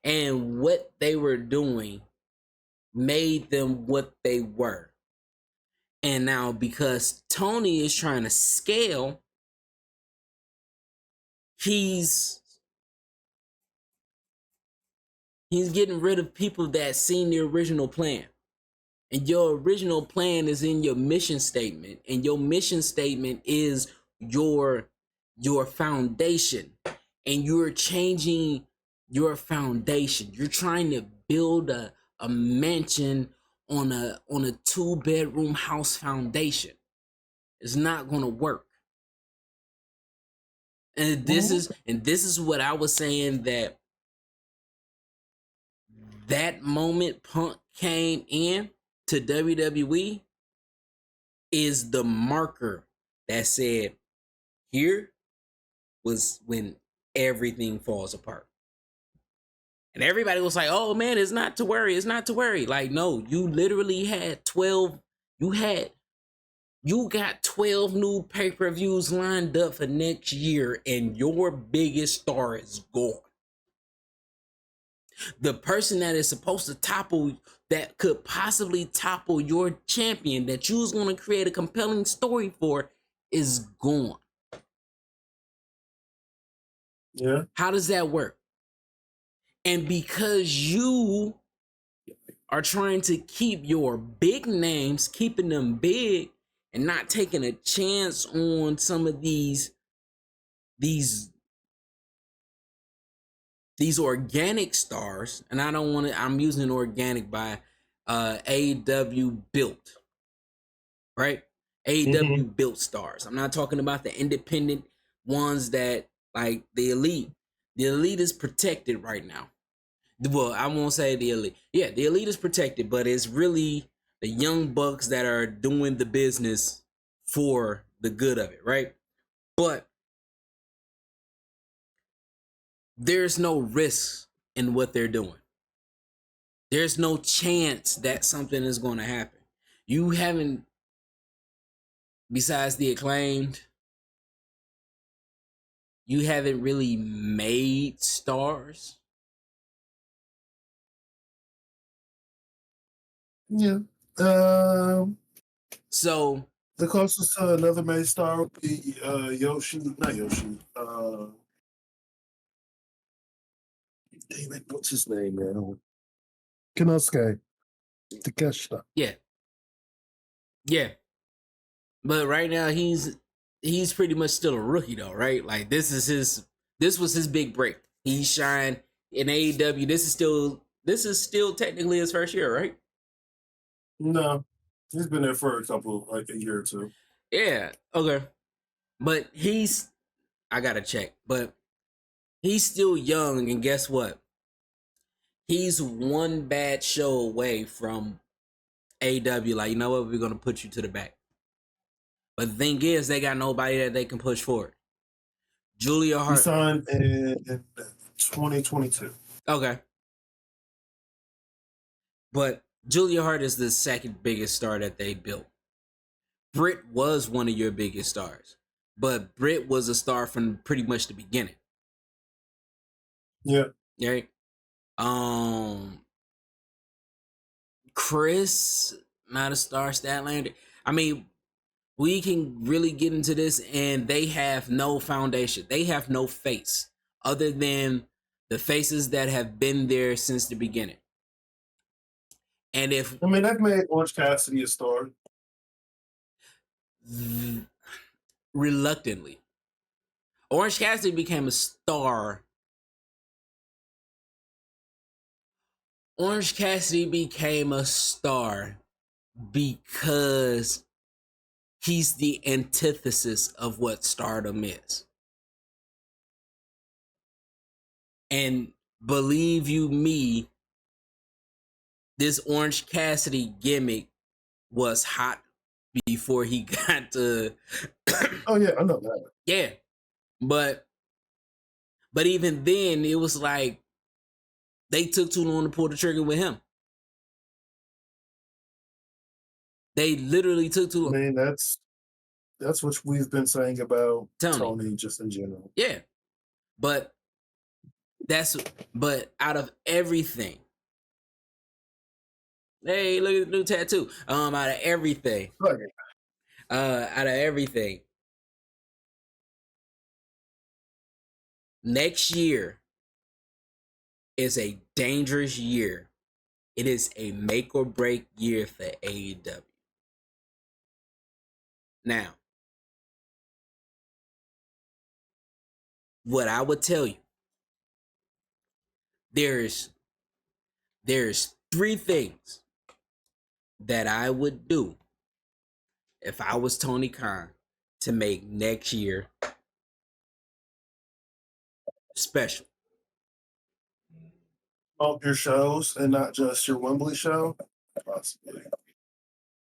[SPEAKER 2] And what they were doing made them what they were. And now because Tony is trying to scale, he's getting rid of people that seen the original plan. And your original plan is in your mission statement. And your mission statement is your foundation. And you're changing your foundation. You're trying to build a mansion on a 2-bedroom house foundation. It's not gonna work. And this is what I was saying, that moment Punk came in to WWE is the marker that said, here was when everything falls apart. And everybody was like, oh man, it's not to worry. Like, no, you literally had 12, you got 12 new pay-per-views lined up for next year and your biggest star is gone. The person that is supposed to topple, that could possibly topple your champion that you was going to create a compelling story for, is gone.
[SPEAKER 1] Yeah.
[SPEAKER 2] How does that work? And because you are trying to keep your big names, keeping them big, and not taking a chance on some of these organic stars, and I don't want to, I'm using organic by AEW built, right?
[SPEAKER 1] Mm-hmm.
[SPEAKER 2] AEW built stars. I'm not talking about the independent ones that like the elite. The elite is protected right now. Well, I won't say the elite. Yeah, the elite is protected, but it's really the young bucks that are doing the business for the good of it, right? But there's no risk in what they're doing. There's no chance that something is going to happen. You haven't, besides the Acclaimed, you haven't really made stars.
[SPEAKER 1] Yeah.
[SPEAKER 2] So
[SPEAKER 1] The closest to another main star would be Yoshi. Not Yoshi. Damn it, what's his name now? Kinosuke Takeshita.
[SPEAKER 2] yeah, yeah. But right now he's pretty much still a rookie though, right? Like this was his big break. He shined in AEW. This is still technically his first year, right?
[SPEAKER 1] No, he's been there for like a year or two.
[SPEAKER 2] Yeah. Okay. But I gotta check. But he's still young, and guess what? He's one bad show away from AEW. Like, you know what? We're gonna put you to the back. But the thing is, they got nobody that they can push forward. Julia
[SPEAKER 1] He
[SPEAKER 2] Hart.
[SPEAKER 1] signed in 2022.
[SPEAKER 2] Okay. But Julia Hart is the second biggest star that they built. Britt was one of your biggest stars, but Britt was a star from pretty much the beginning.
[SPEAKER 1] Yeah.
[SPEAKER 2] Right? Chris, not a star. Statlander. I mean, we can really get into this, and they have no foundation. They have no face other than the faces that have been there since the beginning. And if
[SPEAKER 1] I mean, that made Orange Cassidy a star.
[SPEAKER 2] Reluctantly, Orange Cassidy became a star. Orange Cassidy became a star because he's the antithesis of what stardom is. And believe you me, this Orange Cassidy gimmick was hot before he got to
[SPEAKER 1] Oh yeah, I know that.
[SPEAKER 2] yeah. But even then it was like they took too long to pull the trigger with him. They literally took too long.
[SPEAKER 1] I mean, that's what we've been saying about Tony just in general.
[SPEAKER 2] Yeah. But out of everything. Hey, look at the new tattoo. Out of everything. Next year is a dangerous year. It is a make or break year for AEW. Now, what I would tell you, there's three things that I would do if I was Tony Khan to make next year special.
[SPEAKER 1] All your shows and not just your Wembley show? Possibly.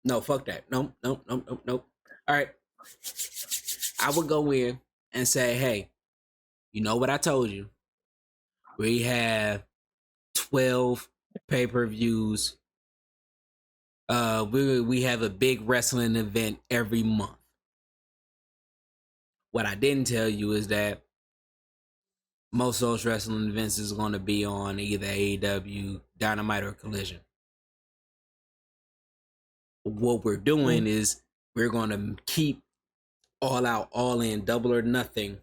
[SPEAKER 2] No, fuck that. Nope. All right. I would go in and say, hey, you know what I told you? We have 12 pay-per-views. We have a big wrestling event every month. What I didn't tell you is that most of those wrestling events is going to be on either AEW, Dynamite, or Collision. What we're doing is we're going to keep All Out, All In, Double or Nothing,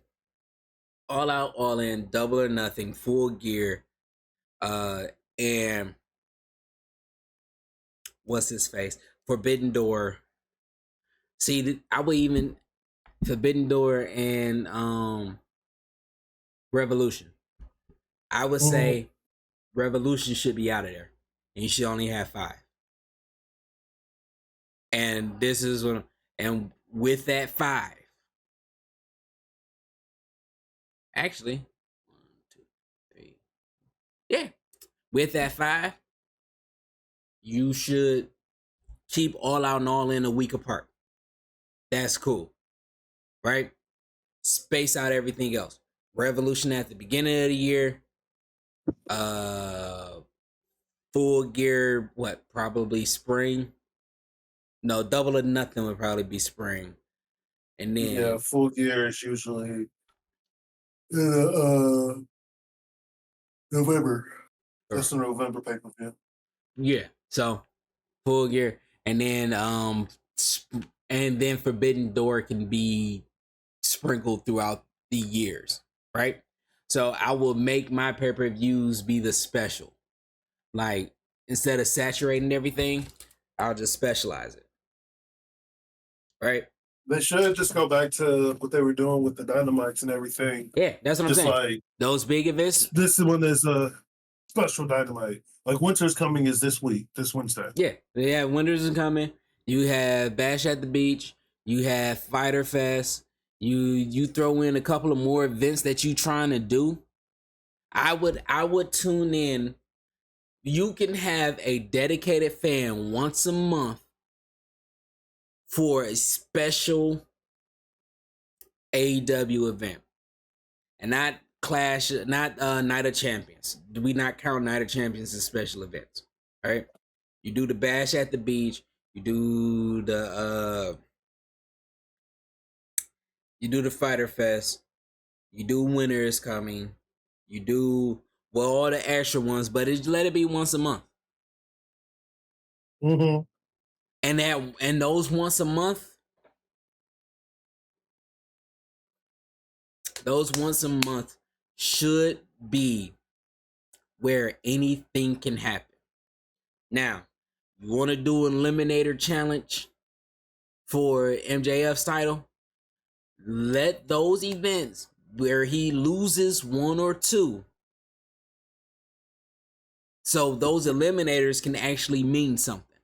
[SPEAKER 2] All Out, All In, Double or Nothing, Full Gear, and what's his face? Forbidden Door. See, I would even Forbidden Door and Revolution. I would say Revolution should be out of there, and you should only have 5. And this is what, and with that 5, actually, 1, 2, 3, yeah, with that 5, you should keep All Out and All In a week apart. That's cool, right? Space out everything else. Revolution at the beginning of the year. Full Gear, what? Probably spring. No, Double or Nothing would probably be spring. And then
[SPEAKER 1] Full Gear is usually November. That's the November pay-per-view.
[SPEAKER 2] Yeah. So Full Gear, and then Forbidden Door can be sprinkled throughout the years, right? So I will make my pay-per-views be the special. Like, instead of saturating everything, I'll just specialize it. Right?
[SPEAKER 1] They should just go back to what they were doing with the Dynamites and everything.
[SPEAKER 2] Yeah, that's what I'm saying.
[SPEAKER 1] Like
[SPEAKER 2] those big events.
[SPEAKER 1] This one is a special Dynamite. Like Winter's Coming is this week, this Wednesday.
[SPEAKER 2] Yeah, Winter's is coming. You have Bash at the Beach. You have Fighter Fest. You throw in a couple of more events that you trying to do. I would tune in. You can have a dedicated fan once a month for a special AEW event, and not Night of Champions. Do we not count Night of Champions as special events? All right, you do the Bash at the Beach. You do the Fighter Fest. You do Winter is Coming. You do all the extra ones, but let it be once a month. And those once a month, should be where anything can happen. Now, you want to do an Eliminator challenge for MJF's title? Let those events where he loses 1 or 2, so those eliminators can actually mean something.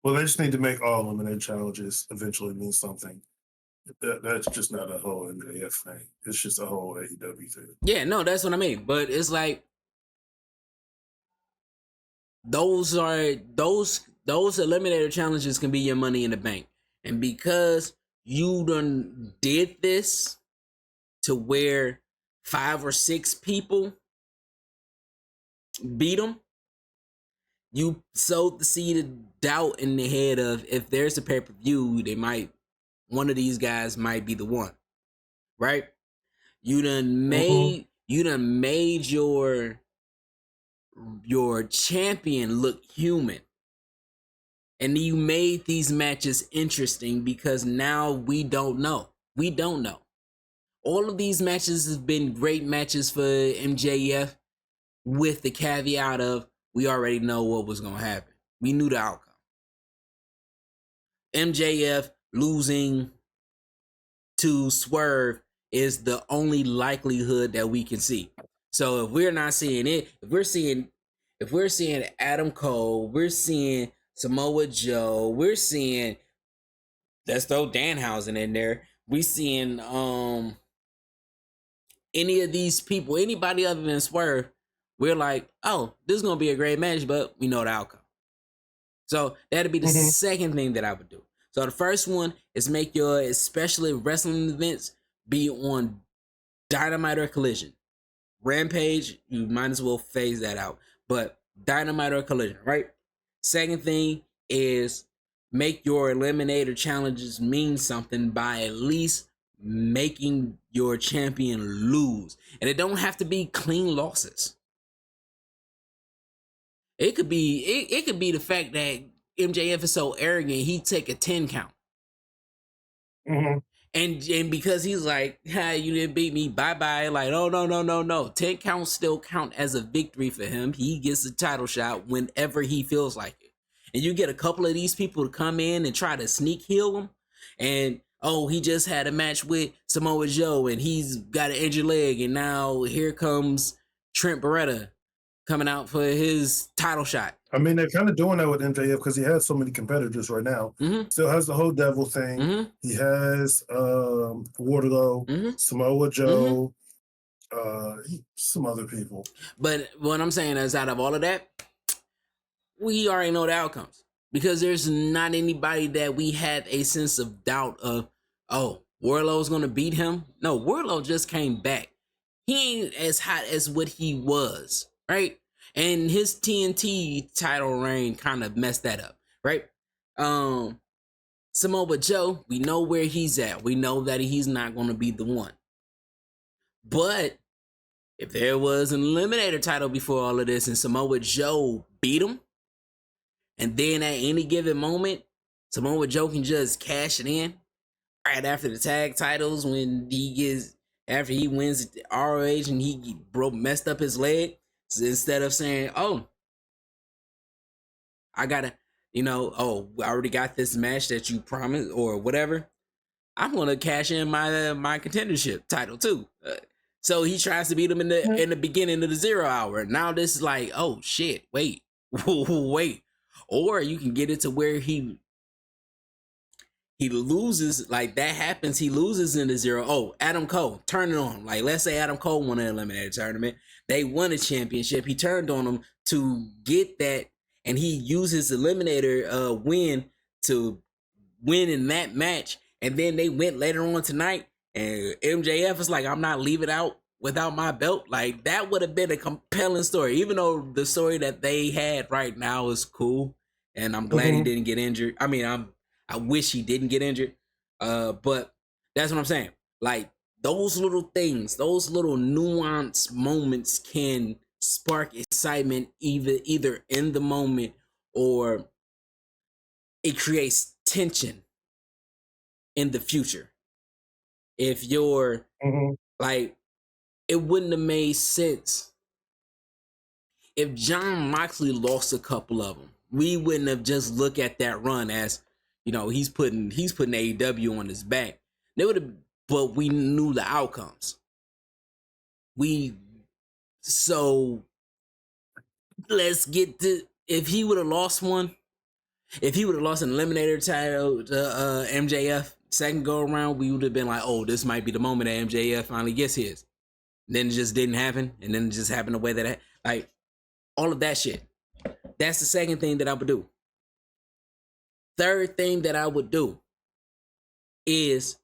[SPEAKER 1] Well, they just need to make all eliminator challenges eventually mean something. That's just not a whole MJF thing. It's just a whole AEW thing.
[SPEAKER 2] Yeah, no, that's what I mean. But it's like those eliminator challenges can be your money in the bank. And because you done did this to where 5 or 6 people beat them, you sowed the seed of doubt in the head of, if there's a pay-per-view, one of these guys might be the one, right? You done made your champion look human, and you made these matches interesting because now we don't know. All of these matches have been great matches for MJF, with the caveat of we already know what was going to happen. We knew the outcome. MJF losing to Swerve is the only likelihood that we can see. So if we're not seeing it, if we're seeing Adam Cole, we're seeing Samoa Joe, we're seeing, let's throw Danhausen in there, we're seeing any of these people, anybody other than Swerve, we're like, oh, this is going to be a great match, but we know the outcome. So that'd be the second thing that I would do. So the first one is make your especially wrestling events be on Dynamite or Collision. Rampage, you might as well phase that out. But Dynamite or Collision, right? Second thing is make your Eliminator challenges mean something by at least making your champion lose. And it don't have to be clean losses. It could be it could be the fact that MJF is so arrogant he take a 10 count.
[SPEAKER 1] Mm-hmm.
[SPEAKER 2] And because he's like, "Ha, you didn't beat me, bye-bye." Like, oh no. 10 counts still count as a victory for him. He gets a title shot whenever he feels like it. And you get a couple of these people to come in and try to sneak heal him. And oh, he just had a match with Samoa Joe and he's got an injured leg. And now here comes Trent Beretta coming out for his title shot.
[SPEAKER 1] I mean, they're kind of doing that with MJF because he has so many competitors right now.
[SPEAKER 2] Mm-hmm.
[SPEAKER 1] Still has the whole devil thing.
[SPEAKER 2] Mm-hmm.
[SPEAKER 1] He has Wardlow,
[SPEAKER 2] Mm-hmm.
[SPEAKER 1] Samoa Joe, some other people.
[SPEAKER 2] But what I'm saying is, out of all of that, we already know the outcomes because there's not anybody that we had a sense of doubt of, oh, Wardlow's gonna beat him. No, Wardlow just came back. He ain't as hot as what he was, right? And his TNT title reign kind of messed that up, right? Samoa Joe, we know where he's at. We know that he's not gonna be the one. But if there was an eliminator title before all of this and Samoa Joe beat him, and then at any given moment, Samoa Joe can just cash it in right after the tag titles when after he wins ROH and he messed up his leg. So instead of saying, oh, I gotta, I already got this match that you promised or whatever, I'm gonna cash in my contendership title too. So he tries to beat him in the beginning of the 0 hour. Now this is like, oh shit, wait. Or you can get it to where he loses, like that happens, he loses in the 0. Oh, Adam Cole, turn it on. Like, let's say Adam Cole won an eliminator tournament. They won a championship. He turned on them to get that, and he used his eliminator win to win in that match. And then they went later on tonight, and MJF is like, I'm not leaving out without my belt. Like, that would have been a compelling story, even though the story that they had right now is cool. And I'm glad he didn't get injured. I mean, I wish he didn't get injured. But that's what I'm saying. Like, those little things, those little nuanced moments can spark excitement either in the moment or it creates tension in the future. If you're like, it wouldn't have made sense if John Moxley lost a couple of them. We wouldn't have just looked at that run as, he's putting AEW on his back. They would have, but we knew the outcomes. So let's get to, if he would have lost one, if he would have lost an eliminator title to MJF second go around, we would have been like, oh, this might be the moment that MJF finally gets his. Then it just didn't happen, and then it just happened the way that like all of that shit. That's the second thing that I would do. Third thing that I would do is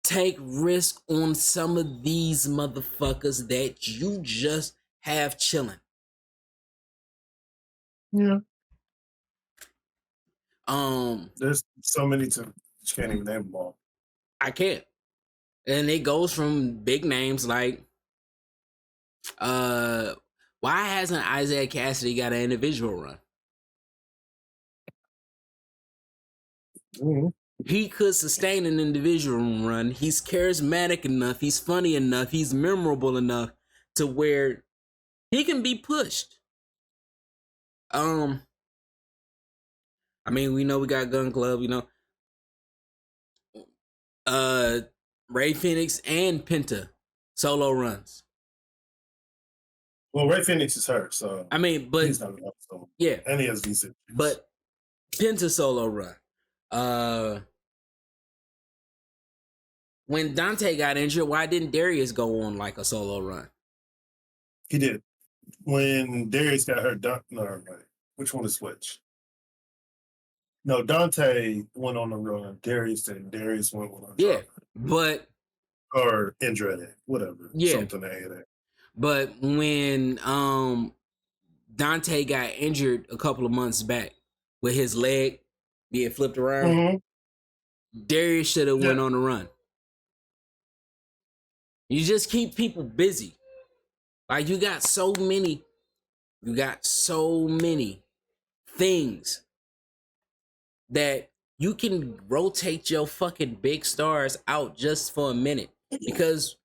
[SPEAKER 2] take risk on some of these motherfuckers that you just have chilling.
[SPEAKER 1] Yeah.
[SPEAKER 2] There's
[SPEAKER 1] so many to you can't even name them all.
[SPEAKER 2] I can't. And it goes from big names like why hasn't Isaiah Cassidy got an individual run? He could sustain an individual run. He's charismatic enough, he's funny enough, he's memorable enough to where he can be pushed. I mean, we know we got Gun Club, Ray Phoenix and Penta solo runs.
[SPEAKER 1] Well, Ray Phoenix is hurt, so
[SPEAKER 2] I mean, but
[SPEAKER 1] he's not gonna solo.
[SPEAKER 2] Yeah,
[SPEAKER 1] and he has decent.
[SPEAKER 2] But Penta solo run. When Dante got injured, why didn't Darius go on like a solo run?
[SPEAKER 1] He did. When Darius got hurt, which one is which? No, Dante went on the run. Darius didn't. Darius went on.
[SPEAKER 2] But
[SPEAKER 1] or Andrade, whatever.
[SPEAKER 2] Yeah,
[SPEAKER 1] something like that.
[SPEAKER 2] But when Dante got injured a couple of months back with his leg being flipped around, Darius should have went on a run. You just keep people busy. Like you got so many things that you can rotate your fucking big stars out just for a minute because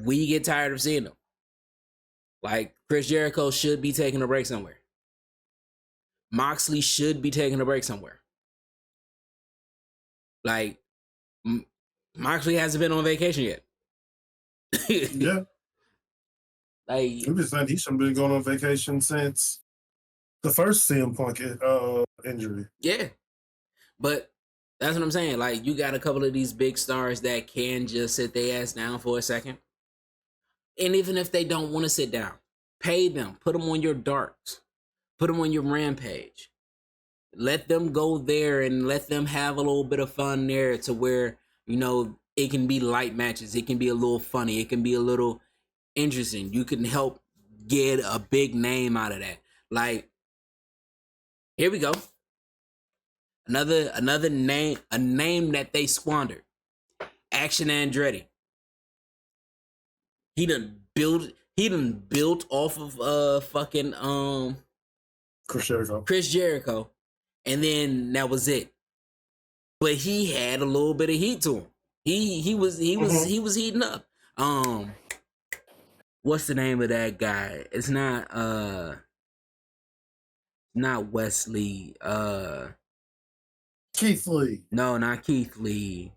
[SPEAKER 2] we get tired of seeing them. Like Chris Jericho should be taking a break somewhere. Moxley should be taking a break somewhere. Like Moxley hasn't been on vacation yet.
[SPEAKER 1] Yeah.
[SPEAKER 2] Like
[SPEAKER 1] I'm just saying he shouldn't been going on vacation since the first CM Punk injury.
[SPEAKER 2] Yeah. But that's what I'm saying. Like you got a couple of these big stars that can just sit their ass down for a second. And even if they don't want to sit down, pay them. Put them on your darks. Put them on your rampage. Let them go there and let them have a little bit of fun there to where, you know, it can be light matches. It can be a little funny. It can be a little interesting. You can help get a big name out of that. Like, here we go. Another name, a name that they squandered. Action Andretti. He done built off of fucking Chris Jericho. And then that was it. But he had a little bit of heat to him. He was heating up. What's the name of that guy? It's not Wesley.
[SPEAKER 1] Keith Lee.
[SPEAKER 2] No, not Keith Lee.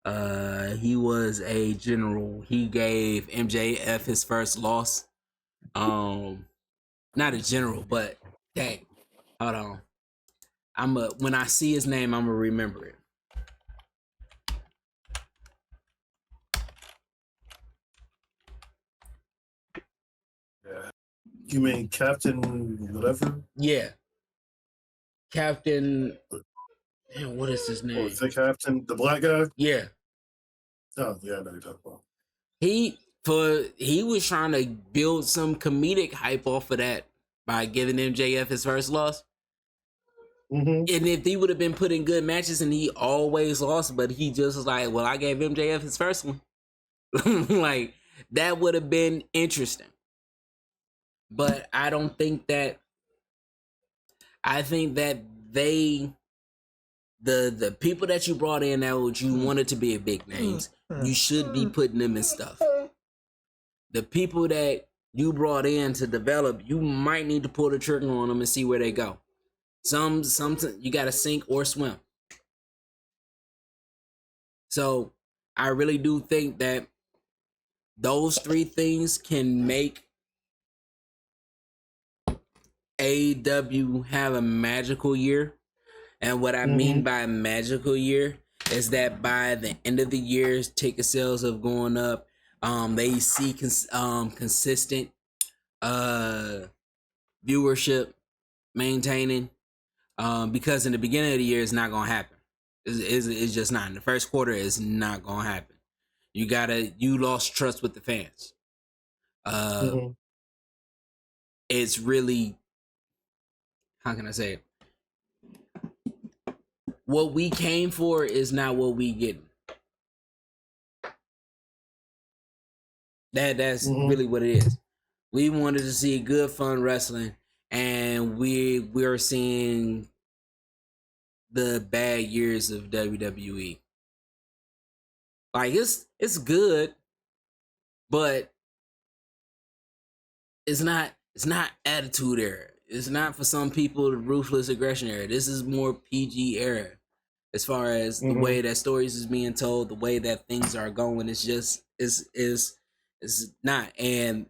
[SPEAKER 2] He was a general. He gave MJF his first loss. Not a general, but dang. Hold on. When I see his name, I'm gonna remember it.
[SPEAKER 1] Yeah. You mean Captain whatever?
[SPEAKER 2] Yeah. Captain. Man, what is his name?
[SPEAKER 1] Oh, is the Captain, the black guy?
[SPEAKER 2] Yeah.
[SPEAKER 1] Oh, yeah, I know you're talking about.
[SPEAKER 2] He was trying to build some comedic hype off of that by giving MJF his first loss.
[SPEAKER 1] Mm-hmm.
[SPEAKER 2] And if he would have been put in good matches and he always lost, but he just was like, well, I gave MJF his first one. Like, that would have been interesting. But I don't think that. I think that the people that you brought in that you wanted to be big names, you should be putting them in stuff. The people that you brought in to develop, you might need to pull the trigger on them and see where they go. Some you got to sink or swim. So I really do think that those three things can make AEW have a magical year. And what I mean by magical year is that by the end of the year, ticket sales have gone up. They see consistent viewership maintaining. Because in the beginning of the year, it's not gonna happen. It's just not. In the first quarter, it's not gonna happen. You lost trust with the fans. It's really, how can I say it? What we came for is not what we getting. That's really what it is. We wanted to see good, fun wrestling, and we're seeing the bad years of WWE. Like it's good, but it's not attitude era. It's not for some people the ruthless aggression era. This is more PG era. As far as the way that stories is being told, the way that things are going, it's just is not. And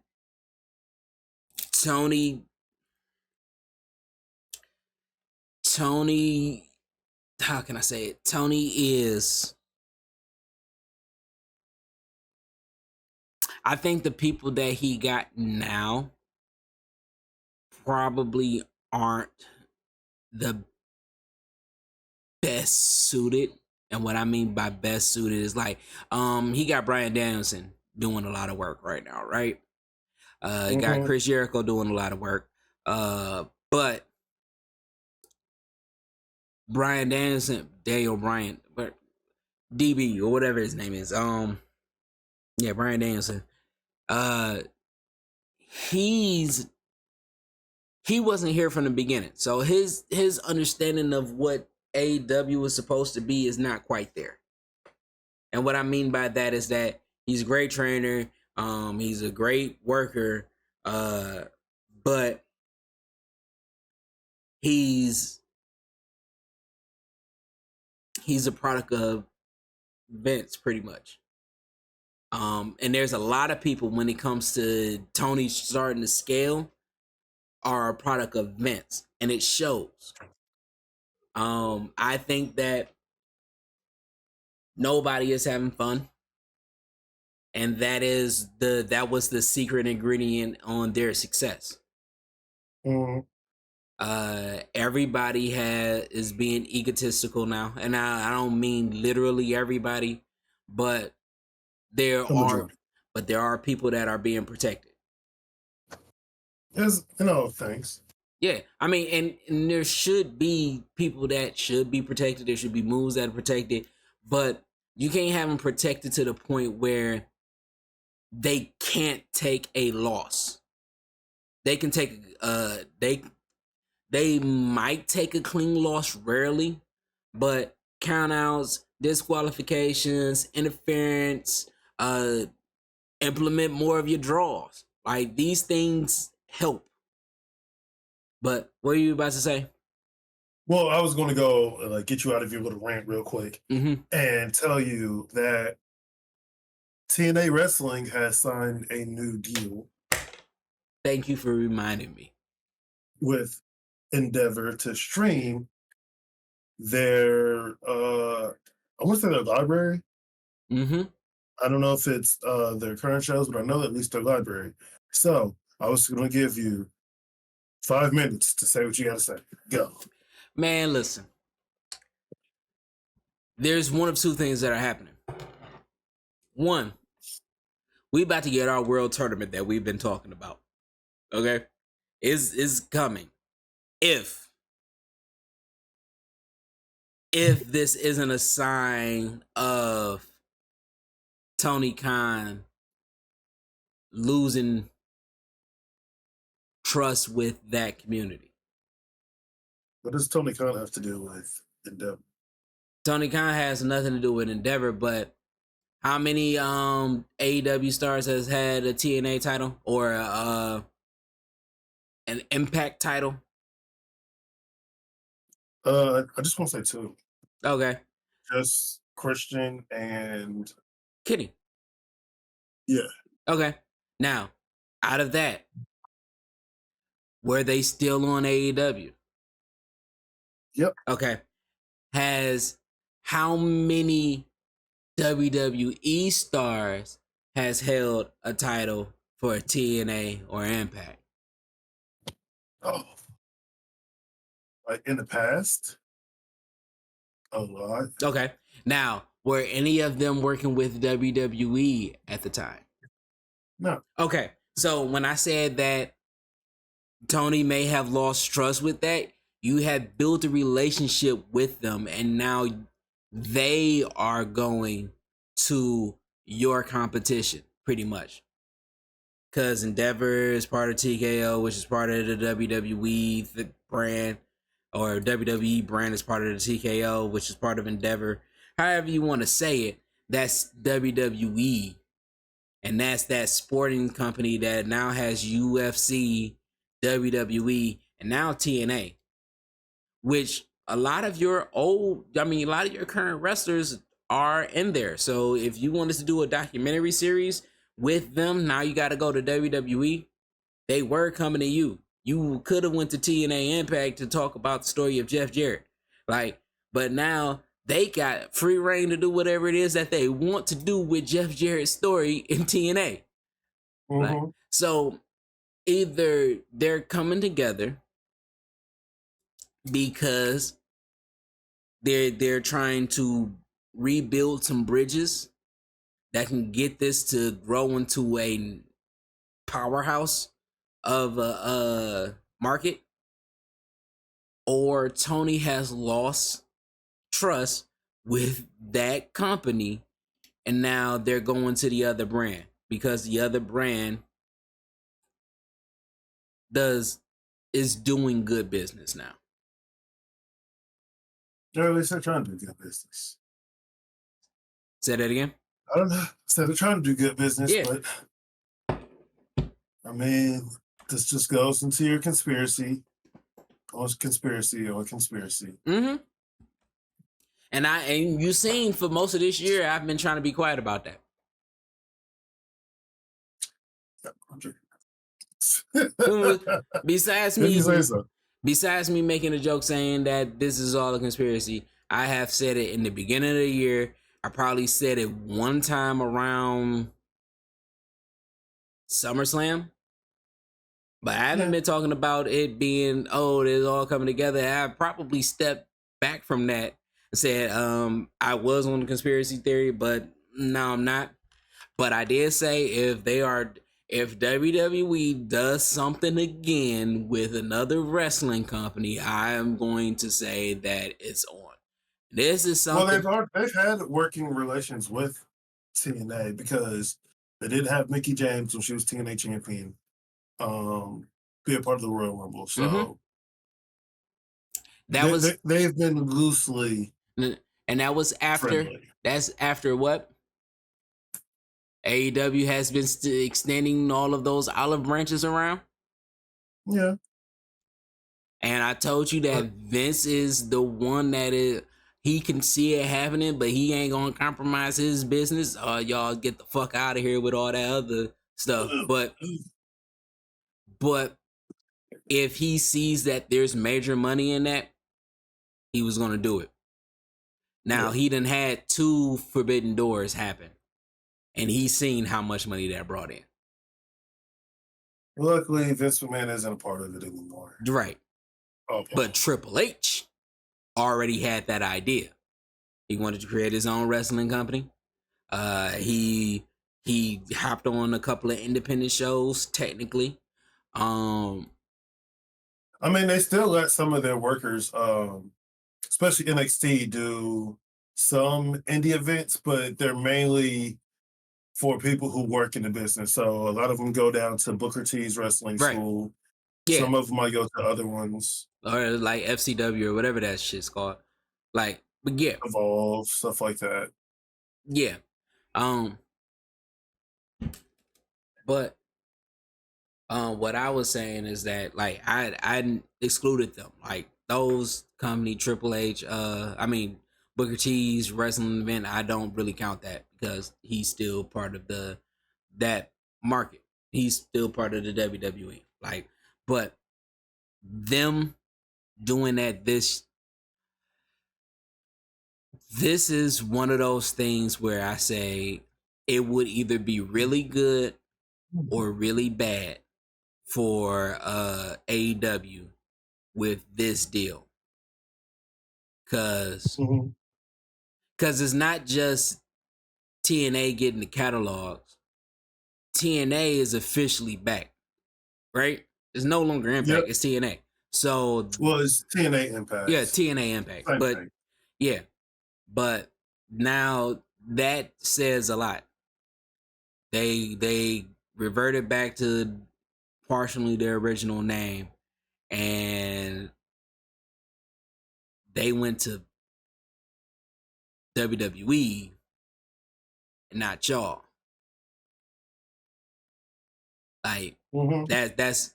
[SPEAKER 2] Tony, how can I say it? Tony is, I think the people that he got now probably aren't the best suited. And what I mean by best suited is like, he got Bryan Danielson doing a lot of work right now, right? He got Chris Jericho doing a lot of work. But Bryan Danielson Daniel Bryan, but DB or whatever his name is. Yeah, Bryan Danielson. He's he wasn't here from the beginning, so his understanding of what AEW was supposed to be is not quite there. And what I mean by that is that he's a great trainer, he's a great worker, but he's a product of Vince pretty much. And there's a lot of people when it comes to Tony starting to scale are a product of Vince, and it shows. I think that nobody is having fun, and that was the secret ingredient on their success.
[SPEAKER 1] Mm-hmm.
[SPEAKER 2] Everybody is being egotistical now, and I don't mean literally everybody, but there are people that are being protected.
[SPEAKER 1] Yes, thanks.
[SPEAKER 2] Yeah, I mean, and there should be people that should be protected. There should be moves that are protected, but you can't have them protected to the point where they can't take a loss. They can take they might take a clean loss rarely, but countouts, disqualifications, interference, implement more of your draws. Like these things help. But what are you about to say?
[SPEAKER 1] Well, I was going to go get you out of your little rant real quick and tell you that TNA Wrestling has signed a new deal.
[SPEAKER 2] Thank you for reminding me.
[SPEAKER 1] With Endeavor to stream their, I want to say their library. I don't know if it's their current shows, but I know at least their library. So I was going to give you 5 minutes to say what you got to say. Go.
[SPEAKER 2] Man, listen. There's one of two things that are happening. One, we about to get our world tournament that we've been talking about. Okay? Is coming. If this isn't a sign of Tony Khan losing trust with that community.
[SPEAKER 1] What does Tony Khan have to do with Endeavor?
[SPEAKER 2] Tony Khan has nothing to do with Endeavor, but how many AEW stars has had a TNA title or an Impact title?
[SPEAKER 1] I just want to say 2.
[SPEAKER 2] Okay.
[SPEAKER 1] Just Christian and
[SPEAKER 2] Kenny.
[SPEAKER 1] Yeah.
[SPEAKER 2] Okay. Now, out of that, were they still on AEW?
[SPEAKER 1] Yep.
[SPEAKER 2] Okay. How many WWE stars has held a title for TNA or Impact?
[SPEAKER 1] Oh. Like in the past? A lot.
[SPEAKER 2] Okay. Now, were any of them working with WWE at the time?
[SPEAKER 1] No.
[SPEAKER 2] Okay. So when I said that Tony may have lost trust with that, you had built a relationship with them, and now they are going to your competition, pretty much. Because Endeavor is part of TKO, which is part of the WWE brand, or WWE brand is part of the TKO, which is part of Endeavor. However you want to say it, that's WWE. And that's that sporting company that now has UFC, WWE, and now TNA. Which a lot of your current wrestlers are in there. So if you wanted to do a documentary series with them, now you got to go to WWE. They were coming to you. You could have went to TNA Impact to talk about the story of Jeff Jarrett. But now they got free reign to do whatever it is that they want to do with Jeff Jarrett's story in TNA. So either they're coming together because they're trying to rebuild some bridges that can get this to grow into a powerhouse of a market, or Tony has lost trust with that company, and now they're going to the other brand because the other brand is doing good business now.
[SPEAKER 1] Or at least they're trying to do good business.
[SPEAKER 2] Say that again.
[SPEAKER 1] I don't know. So they're trying to do good business,
[SPEAKER 2] Yeah.
[SPEAKER 1] but I mean, this just goes into your conspiracy. Conspiracy.
[SPEAKER 2] Mm-hmm. And you seen for most of this year, I've been trying to be quiet about that. Besides me making a joke saying that this is all a conspiracy, I have said it in the beginning of the year. I probably said it one time around SummerSlam, but I haven't been talking about it being, oh, it's all coming together. I probably stepped back from that and said, I was on the conspiracy theory, but no, I'm not. But I did say if WWE does something again with another wrestling company, I am going to say that it's on. This is something.
[SPEAKER 1] Well, they've had working relations with TNA because they did have Mickie James when she was TNA champion, be a part of the Royal Rumble. So they've been loosely,
[SPEAKER 2] and that was after.
[SPEAKER 1] Friendly.
[SPEAKER 2] That's after what? AEW has been extending all of those olive branches around.
[SPEAKER 1] Yeah.
[SPEAKER 2] And I told you that Vince is the one that he can see it happening, but he ain't gonna compromise his business. Y'all get the fuck out of here with all that other stuff. But if he sees that there's major money in that, he was gonna do it. Now he done had 2 Forbidden Doors happen, and he's seen how much money that brought in.
[SPEAKER 1] Luckily, Vince McMahon isn't a part of it anymore.
[SPEAKER 2] Right.
[SPEAKER 1] Okay.
[SPEAKER 2] But Triple H already had that idea. He wanted to create his own wrestling company. He hopped on a couple of independent shows, technically.
[SPEAKER 1] I mean, they still let some of their workers, especially NXT, do some indie events, but they're mainly for people who work in the business. So a lot of them go down to Booker T's wrestling school. Yeah. Some of them might go to other ones.
[SPEAKER 2] Or like FCW or whatever that shit's called. Like, but yeah.
[SPEAKER 1] Evolve, stuff like that.
[SPEAKER 2] Yeah. But what I was saying is that like I excluded them. Like those company Triple H, Booker T's wrestling event, I don't really count that because he's still part of that market. He's still part of the WWE. Like, but them doing that, this is one of those things where I say it would either be really good or really bad for AEW with this deal. Cause it's not just TNA getting the catalogs. TNA is officially back, right? It's no longer Impact, it's TNA. So
[SPEAKER 1] it's TNA Impact.
[SPEAKER 2] Yeah, TNA Impact. But now that says a lot. They reverted back to partially their original name, and they went to WWE and not y'all. Like that's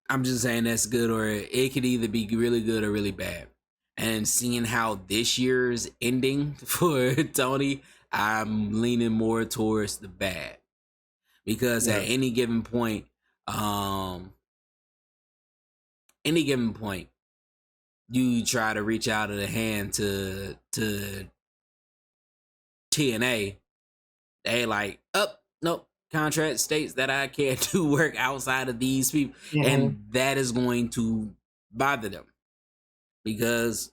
[SPEAKER 2] I'm just saying that's good, or it could either be really good or really bad. And seeing how this year's ending for Tony, I'm leaning more towards the bad. Because at any given point, you try to reach out of the hand to TNA, they like, nope, contract states that I can't do work outside of these people. And that is going to bother them. Because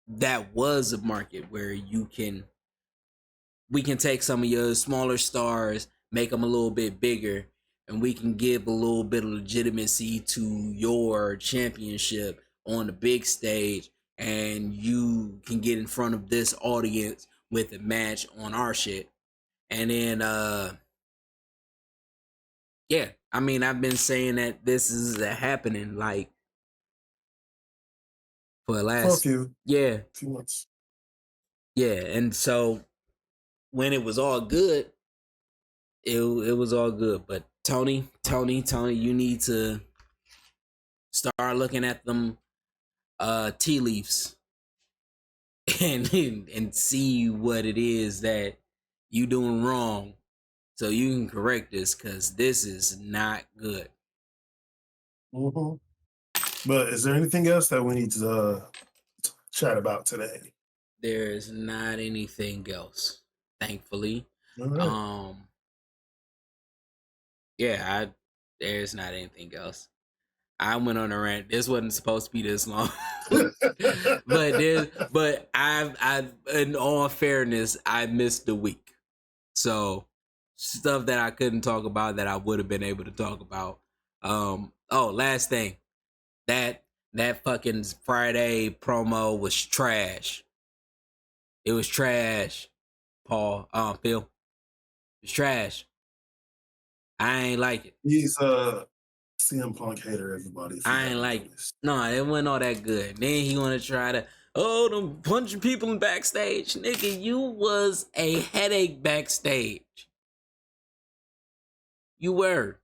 [SPEAKER 2] that was a market where we can take some of your smaller stars, make them a little bit bigger, and we can give a little bit of legitimacy to your championship on the big stage and you can get in front of this audience with a match on our shit. And then yeah, I mean, I've been saying that this is happening like for the last
[SPEAKER 1] few months.
[SPEAKER 2] Yeah, and so when it was all good, it was all good. But Tony, you need to start looking at them tea leaves and see what it is that you doing wrong, so you can correct this, because this is not good.
[SPEAKER 1] Mm-hmm. But is there anything else that we need to chat about today?
[SPEAKER 2] There's not anything else, thankfully.
[SPEAKER 1] Right.
[SPEAKER 2] Yeah, there's not anything else. I went on a rant. This wasn't supposed to be this long. but I've in all fairness, I missed the week. So stuff that I couldn't talk about that I would have been able to talk about. Last thing. That fucking Friday promo was trash. It was trash. Phil. It was trash. I ain't like it.
[SPEAKER 1] He's a CM Punk hater, everybody.
[SPEAKER 2] I ain't like it. No, it wasn't all that good. Then he wanna try to them punching people in backstage. Nigga, you was a headache backstage. You were.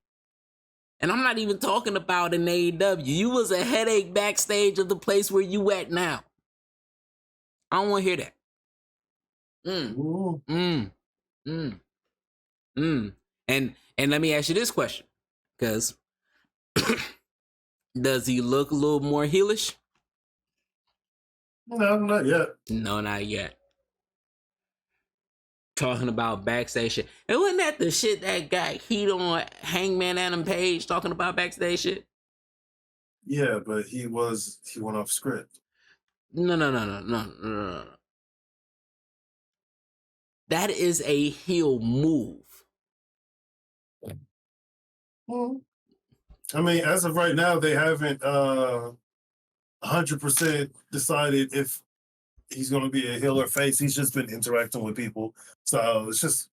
[SPEAKER 2] And I'm not even talking about in AEW. You was a headache backstage of the place where you at now. I don't want to hear that. And let me ask you this question, because does he look a little more heelish?
[SPEAKER 1] No, not yet.
[SPEAKER 2] No, not yet. Talking about backstage shit. And wasn't that the shit that got heat on Hangman Adam Page, talking about backstage shit?
[SPEAKER 1] Yeah, but he went off script.
[SPEAKER 2] No. That is a heel move.
[SPEAKER 1] Well, I mean, as of right now, they haven't 100% decided if he's going to be a heel or face. He's just been interacting with people, so it's just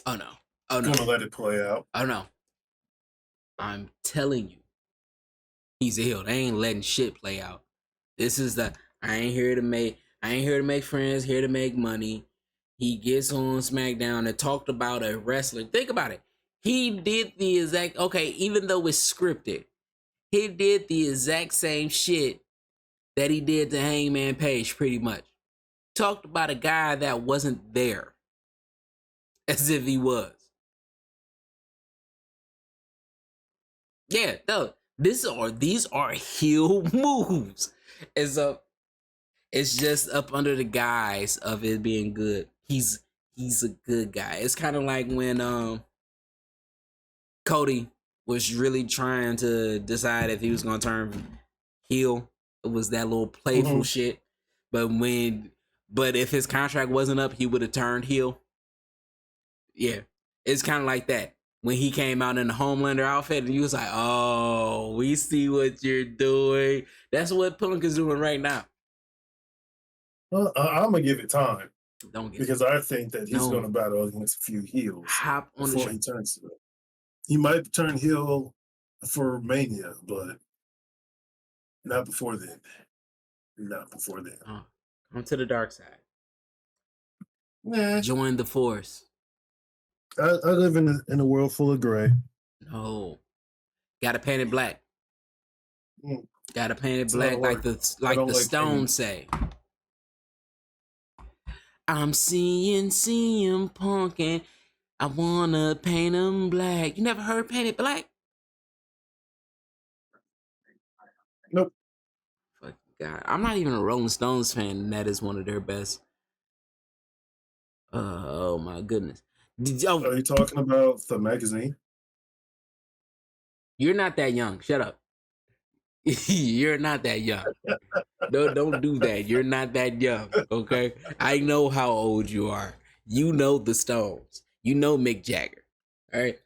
[SPEAKER 2] gonna
[SPEAKER 1] let it play out.
[SPEAKER 2] Oh no, I'm telling you, he's a heel. They ain't letting shit play out. This is I ain't here to make friends, here to make money. He gets on SmackDown and talked about a wrestler. Think about it. He did the exact, even though it's scripted, he did the exact same shit that he did to Hangman Page, pretty much. Talked about a guy that wasn't there, as if he was. Yeah, no, these are heel moves. It's just up under the guise of it being good. He's a good guy. It's kind of like when Cody was really trying to decide if he was gonna turn heel. It was that little playful shit. But if his contract wasn't up, he would have turned heel. Yeah, it's kind of like that. When he came out in the Homelander outfit, and he was like, "Oh, we see what you're doing." That's what Punk is doing right now.
[SPEAKER 1] Well, I'm gonna give it time.
[SPEAKER 2] Because
[SPEAKER 1] I think that he's going to battle against a few heels before he turns to it. He might turn heel for Mania, but not before then.
[SPEAKER 2] Come to the dark side.
[SPEAKER 1] Nah.
[SPEAKER 2] Join the force.
[SPEAKER 1] I live in a world full of gray.
[SPEAKER 2] No, gotta paint it black. Gotta paint it black like the Stones say. I'm seeing CM Punk and I wanna paint him black. You never heard Paint It Black?
[SPEAKER 1] Nope.
[SPEAKER 2] Fuck God, I'm not even a Rolling Stones fan, and that is one of their best. Oh my goodness.
[SPEAKER 1] Are you talking about the magazine?
[SPEAKER 2] You're not that young. Shut up. You're not that young. Don't do that. You're not that young, okay? I know how old you are. You know the Stones. You know Mick Jagger. All right?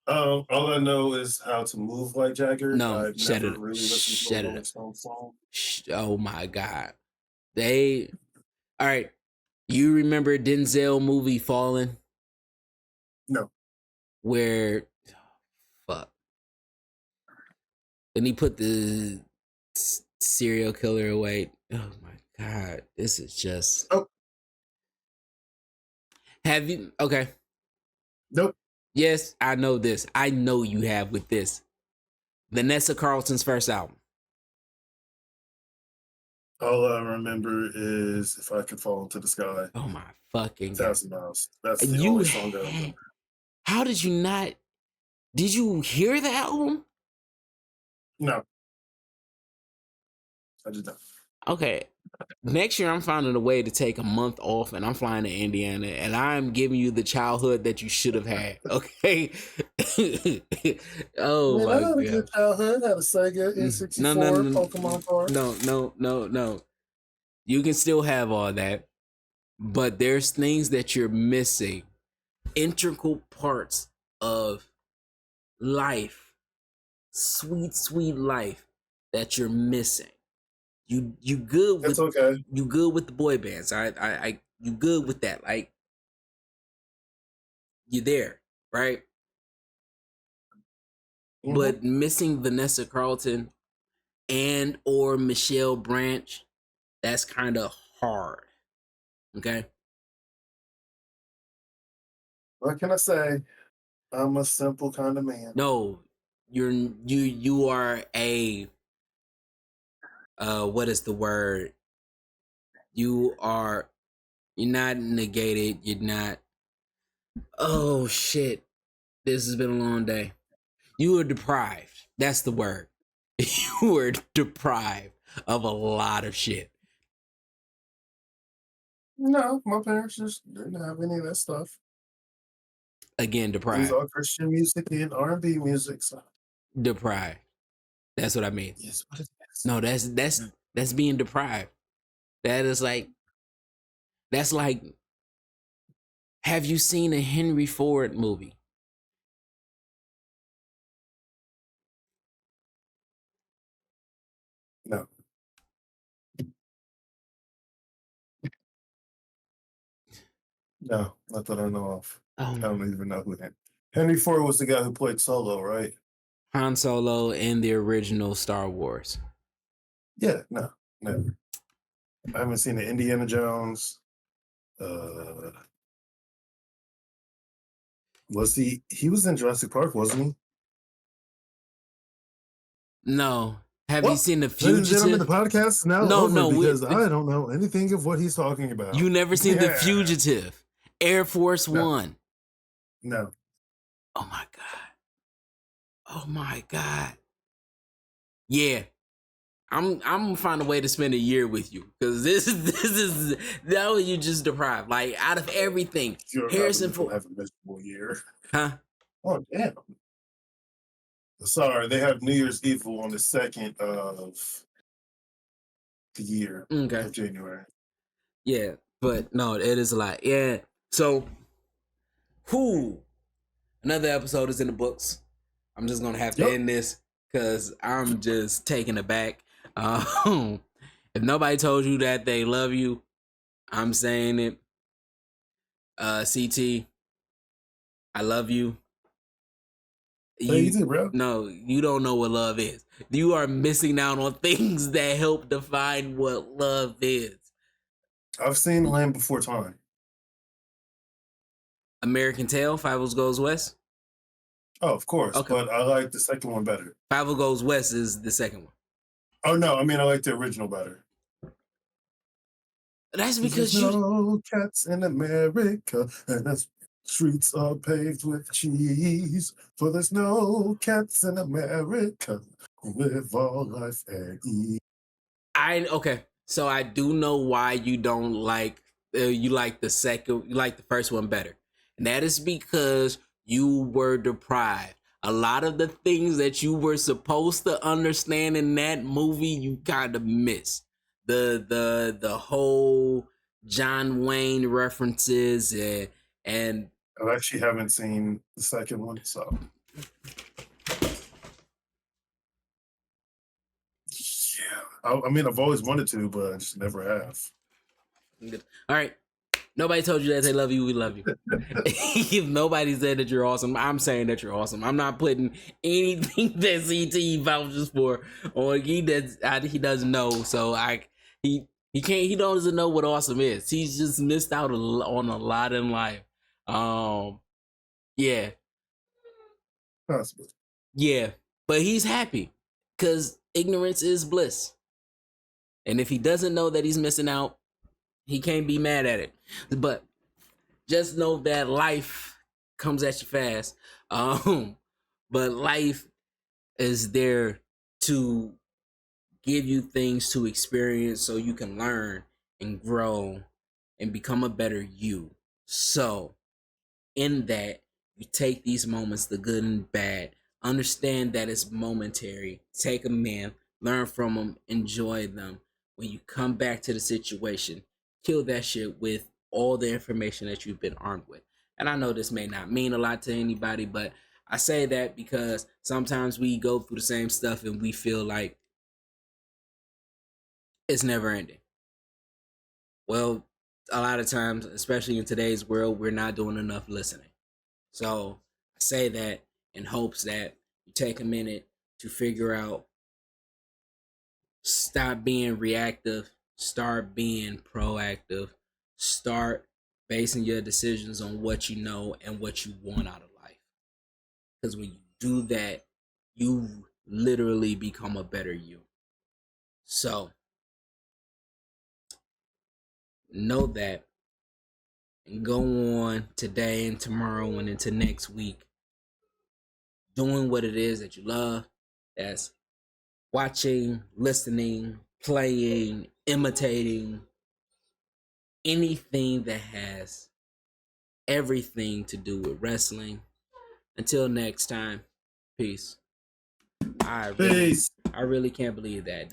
[SPEAKER 1] All I know is how to move like Jagger.
[SPEAKER 2] No,
[SPEAKER 1] I've
[SPEAKER 2] shut
[SPEAKER 1] never
[SPEAKER 2] it,
[SPEAKER 1] really listened to a
[SPEAKER 2] shut it
[SPEAKER 1] Rolling
[SPEAKER 2] up.
[SPEAKER 1] Stones song.
[SPEAKER 2] Oh my god, all right. You remember Denzel movie Fallen?
[SPEAKER 1] No.
[SPEAKER 2] Where fuck. And he put the serial killer away. Oh my god, this is just.
[SPEAKER 1] Oh.
[SPEAKER 2] Have you? Okay.
[SPEAKER 1] Nope.
[SPEAKER 2] Yes, I know this. I know you have with this. Vanessa Carlton's first album.
[SPEAKER 1] All I remember is If I Could Fall Into the Sky.
[SPEAKER 2] Oh my fucking god.
[SPEAKER 1] 1,000 Miles. That's the
[SPEAKER 2] You
[SPEAKER 1] only song I remember.
[SPEAKER 2] had. How did you not? Did you hear the album?
[SPEAKER 1] No. I did not.
[SPEAKER 2] Okay. Next year, I'm finding a way to take a month off and I'm flying to Indiana and I'm giving you the childhood that you should have had. Okay. Oh
[SPEAKER 1] Man,
[SPEAKER 2] my
[SPEAKER 1] I had a
[SPEAKER 2] god.
[SPEAKER 1] good childhood. I had a Sega N64,
[SPEAKER 2] No,
[SPEAKER 1] Pokemon card.
[SPEAKER 2] no. You can still have all that, but there's things that you're missing. Integral parts of life, sweet life that you're missing. You good with
[SPEAKER 1] That's okay.
[SPEAKER 2] you good with the boy bands. I you good with that. Like you're there, right?
[SPEAKER 1] Mhm.
[SPEAKER 2] But missing Vanessa Carlton and or Michelle Branch, that's kind of hard. Okay?
[SPEAKER 1] What can I say? I'm a simple kind of man.
[SPEAKER 2] No, you are a what is the word? You're not negated, you're not. Oh shit. This has been a long day. You were deprived. That's the word. You were deprived of a lot of shit.
[SPEAKER 1] No, my parents just didn't have any of that stuff.
[SPEAKER 2] Again,
[SPEAKER 1] It was
[SPEAKER 2] deprived.
[SPEAKER 1] all Christian music and R&B music. So
[SPEAKER 2] Deprived. That's what I mean.
[SPEAKER 1] yes, what is this?
[SPEAKER 2] No, that's being deprived. That is like that's like have you seen a Henry Ford movie?
[SPEAKER 1] No, no, not that I know of. I
[SPEAKER 2] Oh,
[SPEAKER 1] don't even know who that. Henry Ford was the guy who played Solo, right?
[SPEAKER 2] Han Solo in the original Star Wars.
[SPEAKER 1] Yeah, no, never. I haven't seen the Indiana Jones. Uh, was he was in Jurassic Park, wasn't he?
[SPEAKER 2] No. Have you
[SPEAKER 1] Well,
[SPEAKER 2] seen The
[SPEAKER 1] ladies and gentlemen, the
[SPEAKER 2] Fugitive?
[SPEAKER 1] podcast is now
[SPEAKER 2] No,
[SPEAKER 1] over
[SPEAKER 2] no,
[SPEAKER 1] because I don't know anything of what he's talking about.
[SPEAKER 2] you never seen The
[SPEAKER 1] Yeah.
[SPEAKER 2] Fugitive. Air Force
[SPEAKER 1] No.
[SPEAKER 2] One.
[SPEAKER 1] No.
[SPEAKER 2] Oh my god. Oh my god. Yeah. I'm gonna find a way to spend a year with you because this is that was you just deprived. Like out of everything,
[SPEAKER 1] You're
[SPEAKER 2] Harrison
[SPEAKER 1] about to
[SPEAKER 2] Ford,
[SPEAKER 1] have a miserable year.
[SPEAKER 2] huh?
[SPEAKER 1] Oh, damn. Sorry, they have New Year's Eve on the 2nd of the year
[SPEAKER 2] Okay,
[SPEAKER 1] of January.
[SPEAKER 2] yeah, but no, it is a lot. Yeah, so who? Another episode is in the books. I'm just gonna have to
[SPEAKER 1] Yep.
[SPEAKER 2] end this because I'm just taken aback. If nobody told you that they love you, I'm saying it. CT, I love you.
[SPEAKER 1] Hey, you too, bro.
[SPEAKER 2] No, you don't know what love is. You are missing out on things that help define what love is.
[SPEAKER 1] I've seen Land Before Time.
[SPEAKER 2] American Tail, Five Goes West.
[SPEAKER 1] Oh, of course,
[SPEAKER 2] Okay.
[SPEAKER 1] but I like the second one better.
[SPEAKER 2] Five Goes West is the second one.
[SPEAKER 1] Oh no, I mean I like the original better.
[SPEAKER 2] That's because
[SPEAKER 1] There's no cats in America, and the streets are paved with cheese. For there's no cats in America who live all life at ease.
[SPEAKER 2] okay. So I do know why you don't like you like the first one better. And that is because you were deprived. A lot of the things that you were supposed to understand in that movie, you kind of missed. The whole John Wayne references and
[SPEAKER 1] I actually haven't seen the second one, so Yeah, I mean, I've always wanted to, but I just never have.
[SPEAKER 2] All right. Nobody told you that they love you. We love you. If nobody said that you're awesome, I'm saying that you're awesome. I'm not putting anything that CT vouches for on he doesn't know. So he doesn't know what awesome is. He's just missed out on a lot in life. Yeah,
[SPEAKER 1] Possible.
[SPEAKER 2] yeah, but he's happy because ignorance is bliss. And if he doesn't know that he's missing out, he can't be mad at it. But just know that life comes at you fast. But life is there to give you things to experience so you can learn and grow and become a better you. So, in that, you take these moments, the good and bad, understand that it's momentary, take them in, learn from them, enjoy them. When you come back to the situation, kill that shit with all the information that you've been armed with. And I know this may not mean a lot to anybody, but I say that because sometimes we go through the same stuff and we feel like it's never ending. Well, a lot of times, especially in today's world, we're not doing enough listening. So I say that in hopes that you take a minute to figure out, stop being reactive, start being proactive, start basing your decisions on what you know and what you want out of life. Because when you do that, you literally become a better you. So know that and go on today and tomorrow and into next week doing what it is that you love. That's watching, listening, playing, imitating, anything that has everything to do with wrestling. Until next time, peace. I really can't believe that.